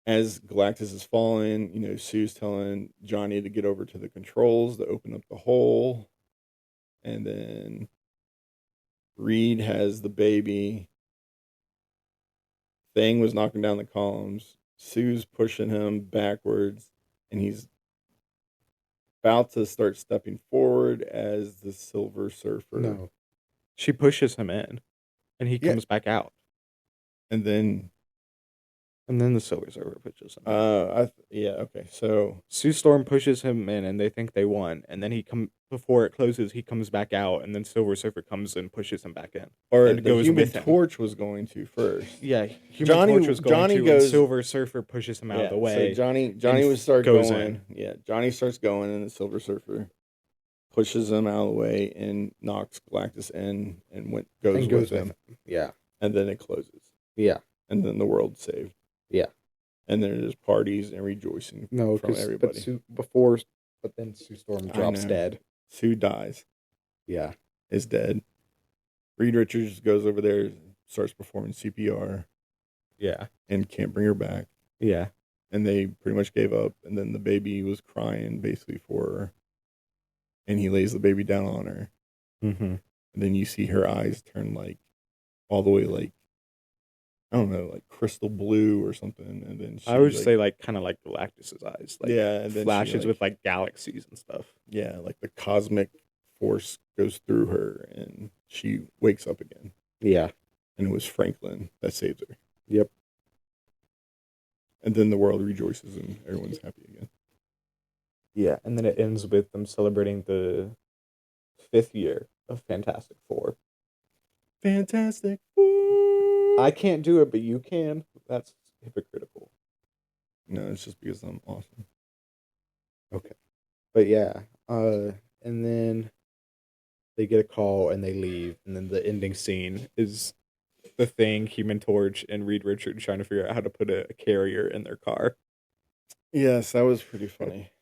as Galactus is falling, Sue's telling Johnny to get over to the controls to open up the hole. And then Reed has the baby. Thing was knocking down the columns. Sue's pushing him backwards, and he's about to start stepping forward as the Silver Surfer. No. She pushes him in, and he comes back out. And then the Silver Surfer pushes him. Okay. So Sue Storm pushes him in, and they think they won. And then before it closes, he comes back out, and then Silver Surfer comes and pushes him back in. Or and the goes Human with him. Torch was going to first. Yeah, Torch was going to, and Silver Surfer pushes him out of the way. So Johnny would start going. Yeah, Johnny starts going, and the Silver Surfer pushes him out of the way and knocks Galactus in and goes with him. Yeah. And then it closes. Yeah. And then the world's saved. Yeah. And then there's parties and rejoicing from everybody. But then Sue Storm drops dead. Sue dies. Yeah. Is dead. Reed Richards goes over there, starts performing CPR. Yeah. And can't bring her back. Yeah. And they pretty much gave up. And then the baby was crying basically for her. And he lays the baby down on her. Mm-hmm. And then you see her eyes turn like all the way like, I don't know, like crystal blue or something. And then I would say like kind of like Galactus's eyes. Like and then flashes with like galaxies and stuff. Yeah, like the cosmic force goes through her and she wakes up again. Yeah. And it was Franklin that saved her. Yep. And then the world rejoices and everyone's happy again. Yeah, and then it ends with them celebrating the 5th year of Fantastic Four. Fantastic Four! I can't do it, but you can. That's hypocritical. No, it's just because I'm awesome. Okay. But yeah, and then they get a call and they leave, and then the ending scene is the Thing, Human Torch, and Reed Richards trying to figure out how to put a carrier in their car. Yes, that was pretty funny.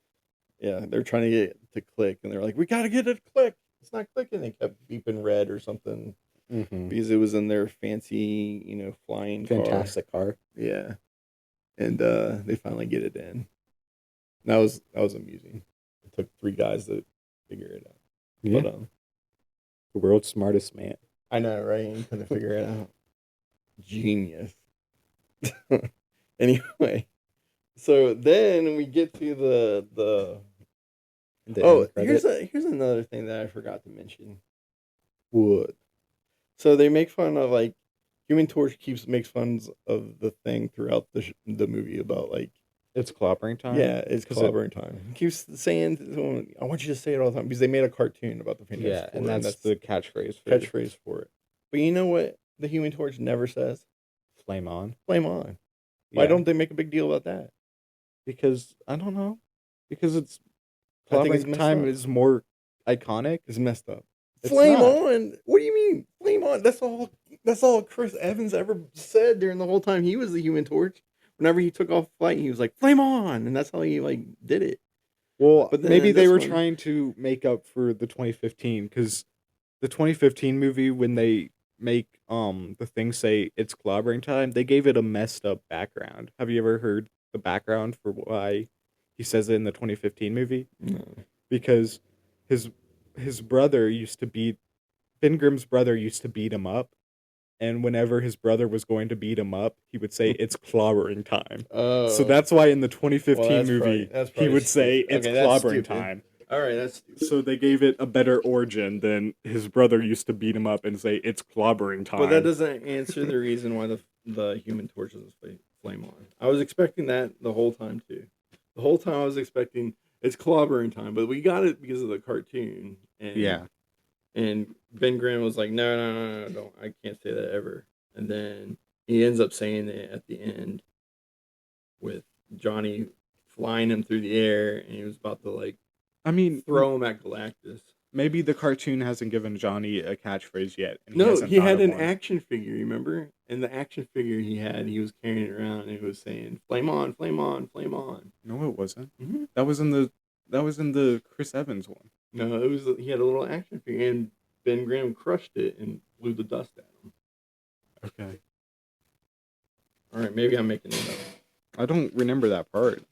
Yeah, they're trying to get it to click, and they're like, "We gotta get it to click. It's not clicking." They kept beeping red or something because it was in their fancy, flying fantastic car. Yeah, and they finally get it in. That was amusing. It took 3 guys to figure it out. Yeah, but, the world's smartest man. I know, right? You couldn't figure it out. Genius. Anyway. So then we get to the here's another thing that I forgot to mention. What? So they make fun of like Human Torch makes fun of the Thing throughout the movie about like it's clobbering time. Yeah, it's clobbering time. He keeps saying, "I want you to say it all the time," because they made a cartoon about the Fantastic Four, and that's the catchphrase. For it. But you know what? The Human Torch never says. Flame on. Flame on. Yeah. Why don't they make a big deal about that? Because I don't know. Because it's clobbering time is more iconic. It's messed up. Flame on. What do you mean? Flame on. That's all Chris Evans ever said during the whole time he was the Human Torch. Whenever he took off flight, he was like, "Flame on," and that's how he like did it. Well, but maybe they were trying to make up for the 2015, because the 2015 movie, when they make the Thing say it's clobbering time, they gave it a messed up background. Have you ever heard the background for why he says it in the 2015 movie? No. Because his brother used to beat Ben Grimm's brother used to beat him up, and whenever his brother was going to beat him up, he would say, "It's clobbering time." Oh, So that's why in the 2015 Well, movie, that's he probably would say, stupid. "It's Okay, that's clobbering stupid. time." all right. That's stupid. So they gave it a better origin than his brother used to beat him up and say, "It's clobbering time." But that doesn't answer the reason why the Human Torch is flame on. I was expecting that the whole time too. The whole time I was expecting it's clobbering time, but we got it because of the cartoon. And, Yeah. And Ben Grimm was like, no, don't. I can't say that ever. And then he ends up saying it at the end with Johnny flying him through the air, and he was about to like I mean, throw him at Galactus. maybe the cartoon hasn't given Johnny a catchphrase yet. And No, hasn't he thought had of an one. action figure, remember? And the action figure he was carrying it around, and it was saying, "Flame on, flame on, flame on." No, it wasn't. Mm-hmm. That was in the Chris Evans one. No, it was he had a little action figure, and Ben Grimm crushed it and blew the dust at him. Okay. All right, maybe I'm making it up. I don't remember that part.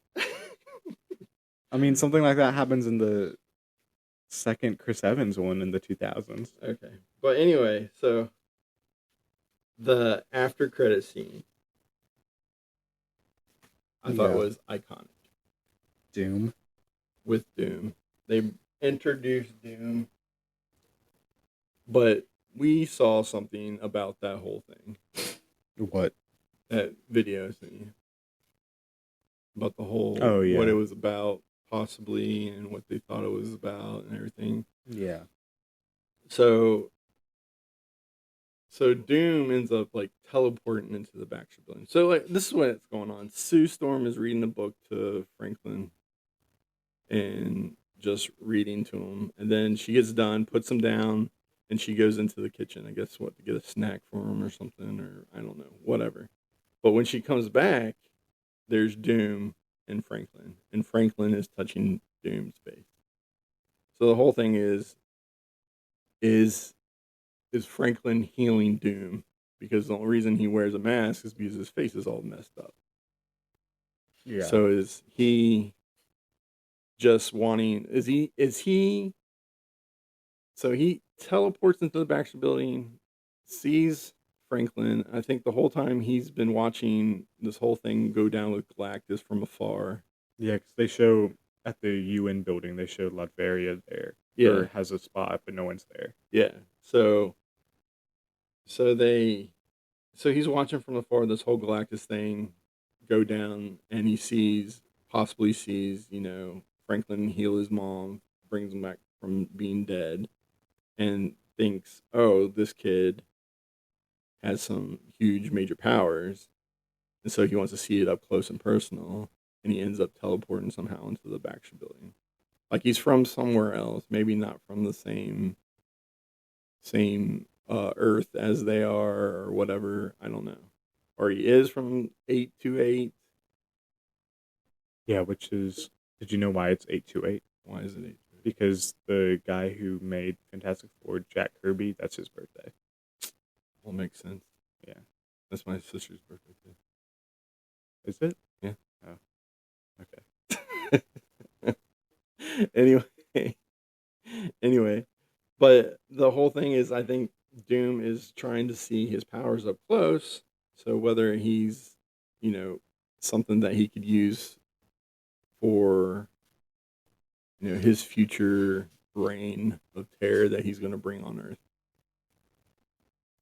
I mean, something like that happens in the second Chris Evans one in the 2000s. Okay, but anyway, so the after credit scene, I thought Yeah. was iconic Doom. with Doom. They introduced Doom, but we saw something about that whole thing. What? That video scene about the whole Oh, yeah. what it was about possibly and what they thought it was about and everything. Yeah. So Doom ends up like teleporting into the Baxter building. So like this is what's going on. Sue Storm is reading a book to Franklin and just reading to him, and then she gets done, puts him down, and she goes into the kitchen. I guess to get a snack for him or something, or I don't know, whatever. But when she comes back, there's Doom and Franklin is touching Doom's face. So the whole thing is Franklin healing Doom, because the only reason he wears a mask is because his face is all messed up. Yeah. So is he just wanting? Is he? So he teleports into the Baxter building, sees Franklin. I think the whole time he's been watching this whole thing go down with Galactus from afar. Yeah, because they show at the UN building, they show Latveria there. Yeah. Or has a spot, but no one's there. Yeah. So he's watching from afar this whole Galactus thing go down, and he possibly sees, Franklin heal his mom, brings him back from being dead, and thinks, oh, this kid has some huge major powers, and so he wants to see it up close and personal, and he ends up teleporting somehow into the Baxter building. Like he's from somewhere else, maybe not from the same Earth as they are, or whatever. I don't know. Or he is from 828. Yeah, which is, did you know why it's 828? Why is it 828? Because the guy who made Fantastic Four, Jack Kirby, that's his birthday. Well, makes sense. Yeah. That's my sister's birthday too. Is it? Yeah. Oh. Okay. Anyway, but the whole thing is, I think Doom is trying to see his powers up close. So whether he's, something that he could use for, his future reign of terror that he's going to bring on Earth.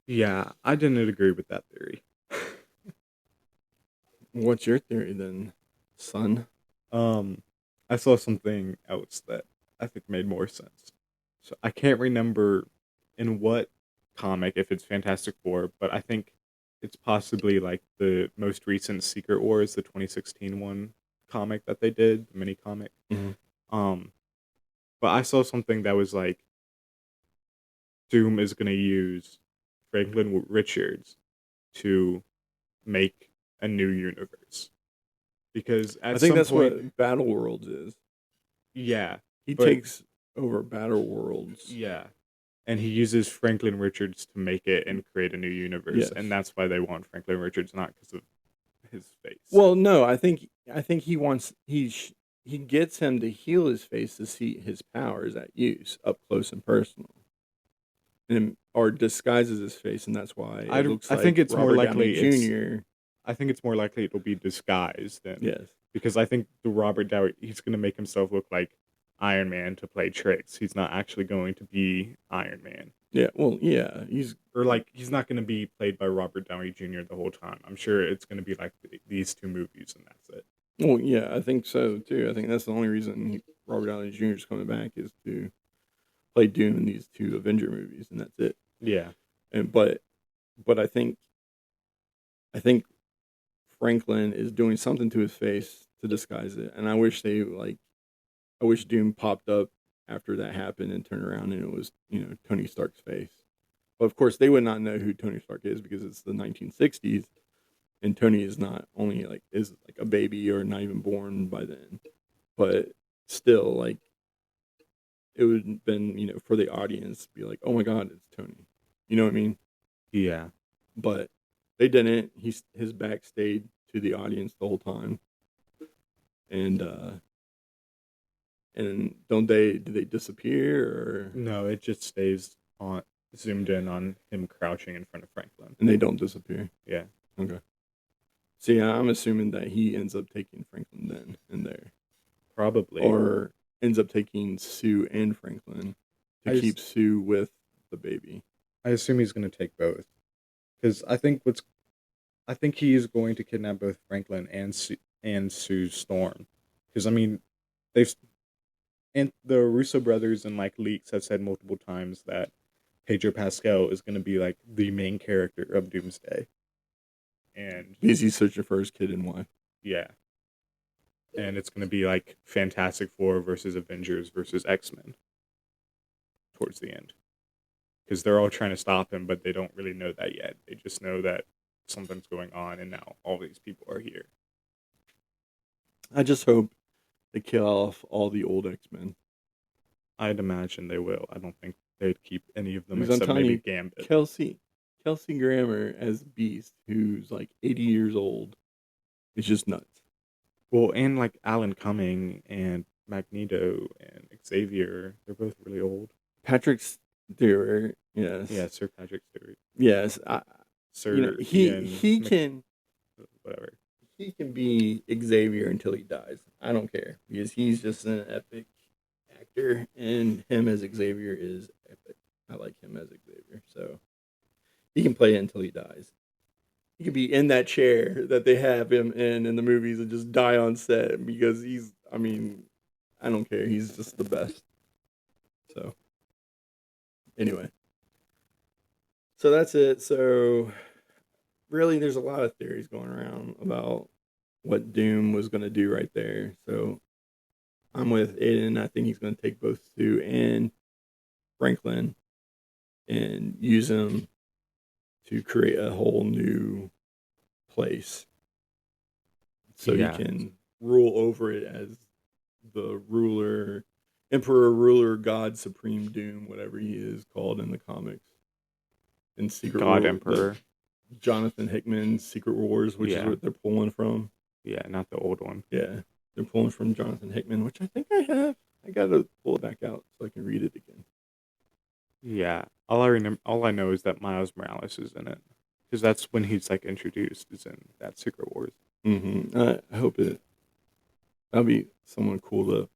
Yeah, I didn't agree with that theory. What's your theory then, son? I saw something else that I think made more sense. So I can't remember in what comic, if it's Fantastic Four, but I think it's possibly like the most recent Secret Wars, the 2016 one comic that they did, the mini comic. Mm-hmm. But I saw something that was like Doom is going to use Franklin Richards to make a new universe. Because at I think some that's point, what Battle Worlds is. yeah, He but- takes over Battle Worlds. yeah, and he uses Franklin Richards to make it and create a new universe, Yes. and that's why they want Franklin Richards, not because of his face. Well, no, I think he wants he gets him to heal his face to see his powers at use up close and personal. And or disguises his face, and that's why it looks I like think it's more Robert likely Downey it's Jr. I think it's more likely it'll be disguised than Yes. because I think the Robert Downey he's going to make himself look like Iron Man to play tricks. He's not actually going to be Iron Man. Yeah. Well, yeah. He's Or like he's not going to be played by Robert Downey Jr. the whole time. I'm sure it's going to be like these two movies and that's it. well, yeah. I think so too. I think that's the only reason Robert Downey Jr. is coming back is to play Doom in these two Avenger movies, and that's it. Yeah. And but I think Franklin is doing something to his face to disguise it, and I wish I wish Doom popped up after that happened and turned around and it was Tony Stark's face. But of course, they would not know who Tony Stark is because it's the 1960s, and Tony is not only is like a baby or not even born by then, but still it would have been for the audience to be like, oh my god, it's Tony. You know what I mean? Yeah. But they didn't. His back stayed to the audience the whole time, and do they disappear or No, it just stays on zoomed in on him crouching in front of Franklin. and they don't disappear? Yeah. Okay. See, I'm assuming that he ends up taking Franklin then and there, Probably. or ends up taking Sue and Franklin to I keep Sue with the baby. I assume he's going to take both, because I think he is going to kidnap both Franklin and Sue Storm, because I mean, they've and the Russo brothers and like leaks have said multiple times that Pedro Pascal is going to be like the main character of Doomsday, and Because he's searching for his kid and wife. yeah, and it's going to be like Fantastic Four versus Avengers versus X-Men towards the end. Because they're all trying to stop him, but they don't really know that yet. They just know that something's going on, and now all these people are here. I just hope they kill off all the old X-Men. I'd imagine they will. I don't think they'd keep any of them Because I'm except telling maybe you, Gambit. Kelsey Grammer as Beast, who's like 80 years old, is just nuts. Well, and like Alan Cumming and Magneto and Xavier, they're both really old. Patrick Stewart, yes, Yeah, Sir Patrick Stewart. yes. Sir he Ian can whatever. he can be Xavier until he dies. I don't care because he's just an epic actor, and him as Xavier is epic. I like him as Xavier, so he can play it until he dies. He could be in that chair that they have him in the movies and just die on set because he's. I mean, I don't care. He's just the best. So, anyway, so that's it. So, really, there's a lot of theories going around about what Doom was going to do right there. So, I'm with Aiden. I think he's going to take both Sue and Franklin and use them to create a whole new place so Yeah. he can rule over it as the ruler, emperor, ruler, god, supreme Doom, whatever he is called in the comics. In Secret God War, Emperor. Jonathan Hickman's Secret Wars, which is what they're pulling from. Yeah, not the old one. Yeah, they're pulling from Jonathan Hickman, which I think I have. I gotta pull it back out so I can read it again. Yeah. All I know is that Miles Morales is in it. Because that's when he's like introduced, is in that Secret Wars. Mm-hmm. I hope that'll be someone cool to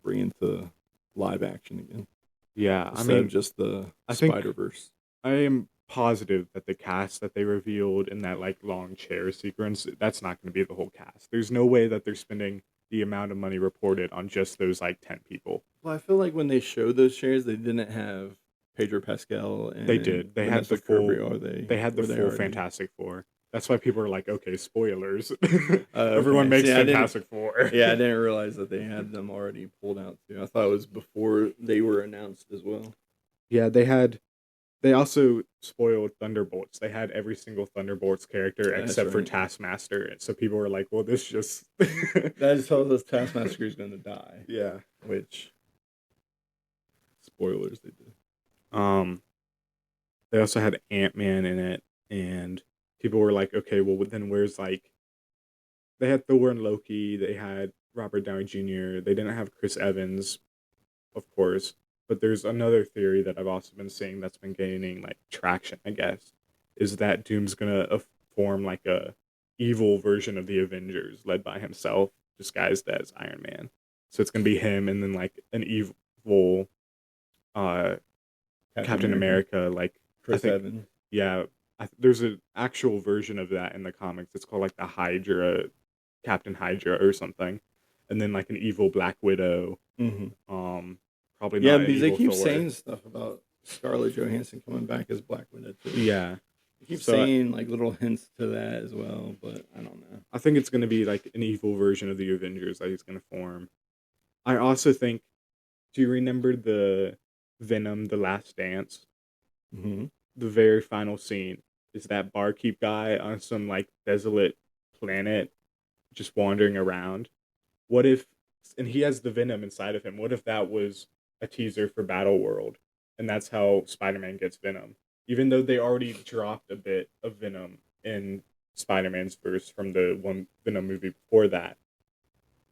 bring into live action again. Yeah, Instead of just the I think- Spider-Verse. I am positive that the cast that they revealed in that like long chair sequence, that's not going to be the whole cast. There's no way that they're spending the amount of money reported on just those like 10 people. Well, I feel like when they showed those shares, they didn't have Pedro Pascal and They did. They had Vanessa the full. Kirby, or They had the were they full already? Fantastic Four. That's why people are like, okay, spoilers. Okay. Everyone makes See, I didn't- Fantastic Four. Yeah, I didn't realize that they had them already pulled out too. I thought it was before they were announced as well. Yeah, they also spoiled Thunderbolts. They had every single Thunderbolts character That's except for right. Taskmaster. So people were like, well, this just. That just tells us Taskmaster is going to die, Yeah. which spoilers they did. They also had Ant-Man in it, and people were like, okay, well, then where's like. They had Thor and Loki. They had Robert Downey Jr. They didn't have Chris Evans, of course. But there's another theory that I've also been seeing that's been gaining like traction, I guess, is that Doom's gonna form like a evil version of the Avengers, led by himself, disguised as Iron Man. So it's gonna be him, and then like an evil uh, Captain America. Like Chris think, Evans. yeah, there's an actual version of that in the comics. It's called like the Hydra, Captain Hydra or something, and then like an evil Black Widow. Probably Yeah, not an because they evil keep Thor. saying stuff about Scarlett Johansson coming back as Black Widow too. Yeah, They keep So, saying like little hints to that as well, but I don't know. I think it's going to be like an evil version of the Avengers that he's going to form. I also think, do you remember the Venom, The Last Dance? Mm-hmm. The very final scene is that barkeep guy on some like desolate planet just wandering around. What if, and he has the Venom inside of him, what if that was a teaser for Battle World? And that's how Spider-Man gets Venom. Even though they already dropped a bit of Venom in Spider-Man's verse from the one Venom movie before that.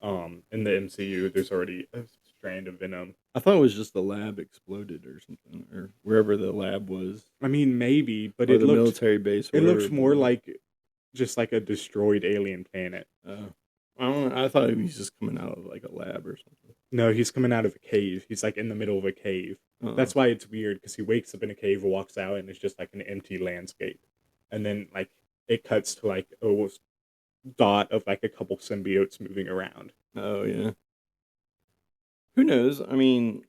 In the MCU, there's already a strand of Venom. I thought it was just the lab exploded or something, or wherever the lab was. I mean, maybe, but or it the looked military base. It looked more like just like a destroyed alien planet. I don't know. I thought he was just coming out of like a lab or something. No, he's coming out of a cave. He's like in the middle of a cave. That's why it's weird, because he wakes up in a cave, walks out, and it's just like an empty landscape. And then like it cuts to like a dot of like a couple symbiotes moving around. Oh yeah. Who knows? I mean,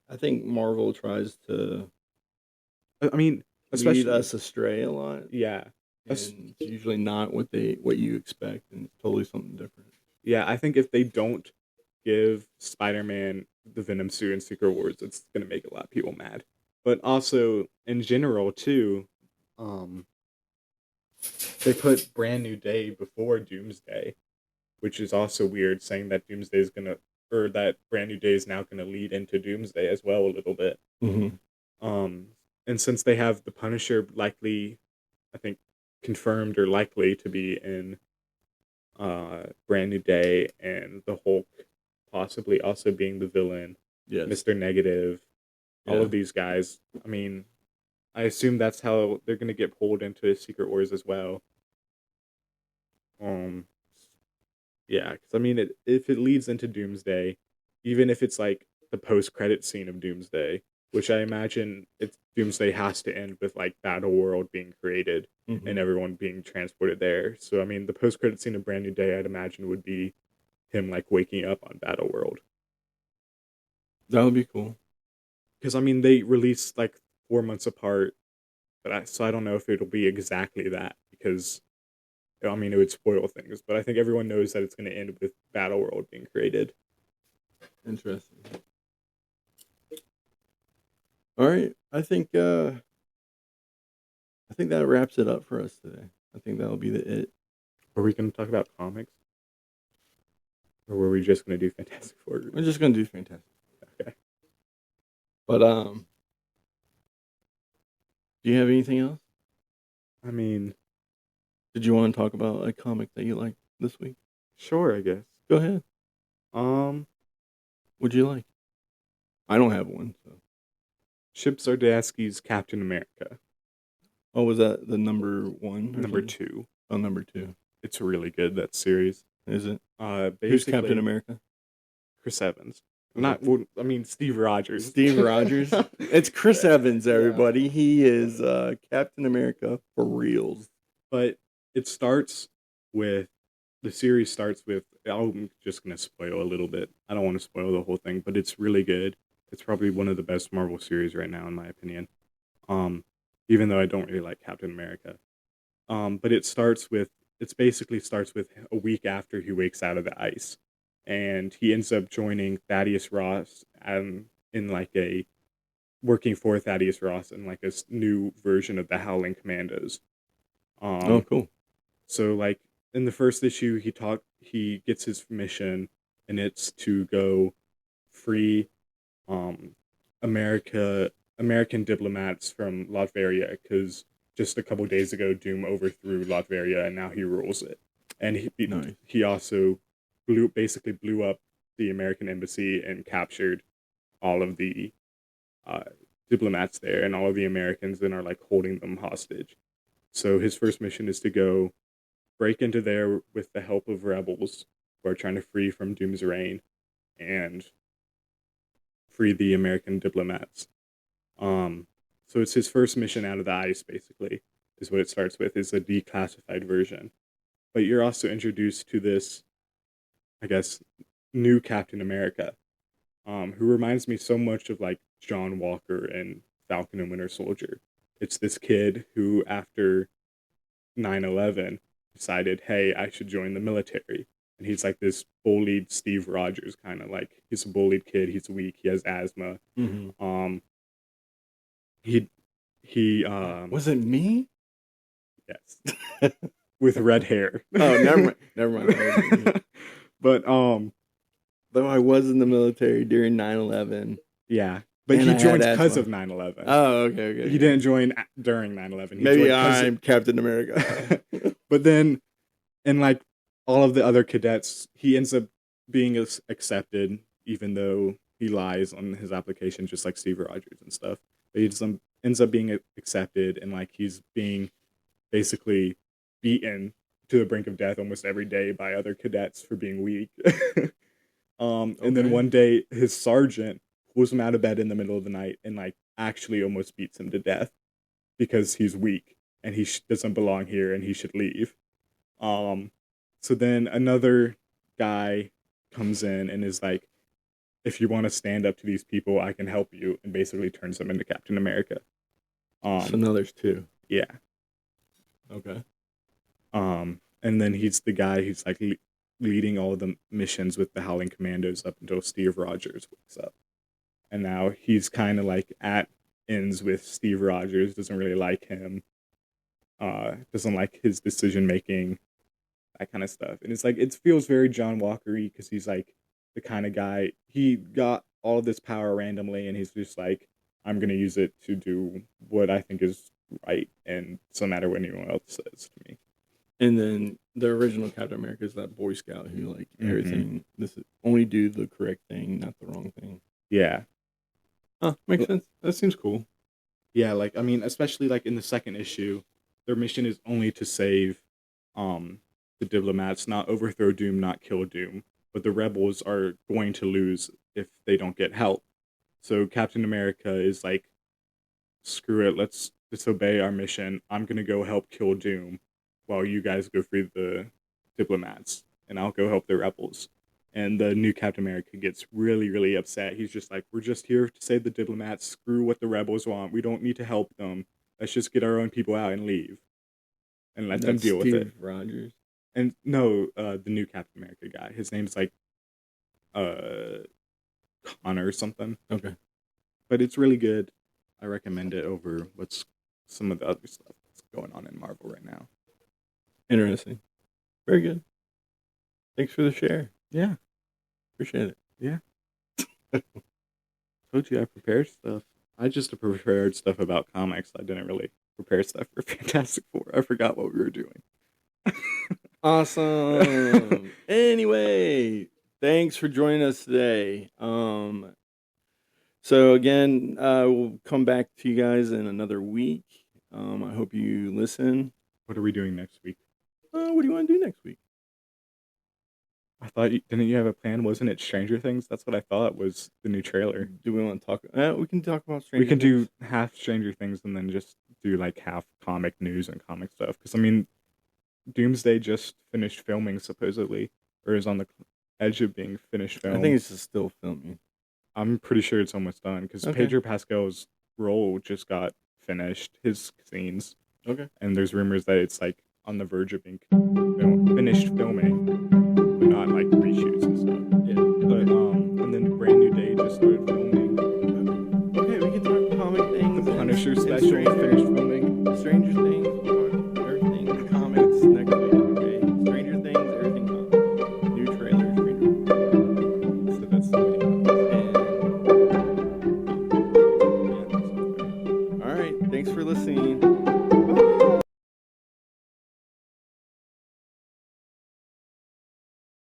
I think Marvel tries to I mean, especially lead us astray a lot. Yeah. And it's usually not what you expect, and it's totally something different. Yeah, I think if they don't give Spider-Man the Venom suit in Secret Wars, it's gonna make a lot of people mad. But also in general too, they put Brand New Day before Doomsday, which is also weird, saying that Doomsday is gonna, or that Brand New Day is now gonna lead into Doomsday as well a little bit. And since they have the Punisher likely, I think, confirmed or likely to be in Brand New Day, and the Hulk possibly also being the villain, Yes. Mr. Negative, all of these guys. I mean, I assume that's how they're gonna get pulled into Secret Wars as well. Yeah, because I mean, if it leads into Doomsday, even if it's like the post-credit scene of Doomsday, which I imagine Doomsday has to end with like Battle World being created and everyone being transported there. So I mean, the post-credit scene of Brand New Day, I'd imagine, would be him like waking up on Battle World. That would be cool. Because I mean, they released like 4 months apart, but I don't know if it'll be exactly that, because I mean, it would spoil things. But I think everyone knows that it's going to end with Battle World being created. Interesting. All right, I think that wraps it up for us today. I think that'll be it. Are we going to talk about comics, or were we just going to do Fantastic Four? We're just going to do Fantastic Four. Okay. But do you have anything else? I mean, did you want to talk about a comic that you liked this week? Sure, I guess. Go ahead. What'd you like? I don't have one. So. Chip Zdarsky's Captain America. Oh, was that the number one? Number 2. Oh, number 2. It's really good, that series. Is it? Who's Captain America? Chris Evans. Not, well, I mean, Steve Rogers. Steve Rogers. It's Chris Evans, everybody. Yeah. He is Captain America for reals. But it starts with, the series starts with, I'm just going to spoil a little bit. I don't want to spoil the whole thing, but it's really good. It's probably one of the best Marvel series right now, in my opinion. Even though I don't really like Captain America. But it basically starts with a week after he wakes out of the ice. And he ends up joining Thaddeus Ross working for Thaddeus Ross in like a new version of the Howling Commandos. Oh, cool. So like in the first issue, he gets his mission, and it's to go free American diplomats from Latveria, because just a couple days ago, Doom overthrew Latveria, and now he rules it. And he also basically blew up the American embassy and captured all of the diplomats there and all of the Americans and are like holding them hostage. So his first mission is to go break into there with the help of rebels who are trying to free from Doom's reign and free the American diplomats. So it's his first mission out of the ice, basically, is what it starts with, is a declassified version. But you're also introduced to this, I guess, new Captain America, who reminds me so much of like John Walker and Falcon and Winter Soldier. It's this kid who, after 9/11, decided, hey, I should join the military. And he's like this bullied Steve Rogers, kind of like, he's a bullied kid, he's weak, he has asthma. Mm-hmm. He Was it me? yes. With red hair. Oh, never mind. But though I was in the military during 9/11. yeah, but And he I had joined because asthma. of 9/11. Oh, okay. He didn't join during 9/11. He Maybe joined 'cause I'm Captain America. But then, in like all of the other cadets, he ends up being accepted, even though he lies on his application, just like Steve Rogers and stuff. But he ends up being accepted, and like he's being basically beaten to the brink of death almost every day by other cadets for being weak. And then Okay. one day, his sergeant pulls him out of bed in the middle of the night and like actually almost beats him to death because he's weak and he doesn't belong here and he should leave. So then another guy comes in and is like, if you want to stand up to these people, I can help you, and basically turns him into Captain America. So now there's two. Yeah. Okay. And then he's the guy who's like leading all the missions with the Howling Commandos up until Steve Rogers wakes up. And now he's kind of like at ends with Steve Rogers, doesn't really like him, doesn't like his decision making, that kind of stuff. And it's like, it feels very John Walker-y because he's like the kind of guy, he got all of this power randomly and he's just like, I'm going to use it to do what I think is right, and it doesn't matter what anyone else says to me. And then the original Captain America is that Boy Scout who like everything. This is only do the correct thing, not the wrong thing. Yeah. Makes sense. That seems cool. Yeah, like, I mean, especially like in the second issue, their mission is only to save the diplomats, not overthrow Doom, not kill Doom. But the rebels are going to lose if they don't get help. So Captain America is like, screw it, let's disobey our mission. I'm going to go help kill Doom while you guys go free the diplomats, and I'll go help the rebels. And the new Captain America gets really, really upset. He's just like, we're just here to save the diplomats. Screw what the rebels want. We don't need to help them. Let's just get our own people out and leave. And let them deal with it. Steve Rogers. And no, the new Captain America guy. His name's like Connor or something. Okay. But it's really good. I recommend it over what's some of the other stuff that's going on in Marvel right now. Interesting. Very good. Thanks for the share. Yeah. Appreciate it. Told you I prepared stuff. I just prepared stuff about comics. I didn't really prepare stuff for Fantastic Four. I forgot what we were doing. Awesome. Anyway, thanks for joining us today. So again, we'll come back to you guys in another week. I hope you listen. What are we doing next week? What do you want to do next week? I thought, didn't you have a plan? Wasn't it Stranger Things? That's what I thought was the new trailer. Do we want to talk? We can talk about Stranger We can Things. do half Stranger Things and then just do like half comic news and comic stuff. Because, I mean, Doomsday just finished filming, supposedly, or is on the edge of being finished film. I think it's just still filming. I'm pretty sure it's almost done because Okay. Pedro Pascal's role just got finished, his scenes. Okay. And there's rumors that it's like on the verge of being finished filming, but not like reshoots and stuff. Yeah. But and then Brand New Day just started filming. Okay, we can talk comic things. The Punisher and special finished filming. Stranger Things, we'll talk everything comics next week. Okay, Stranger Things, everything comics. New trailer, Stranger Things. So that's the way. And all right, thanks for listening.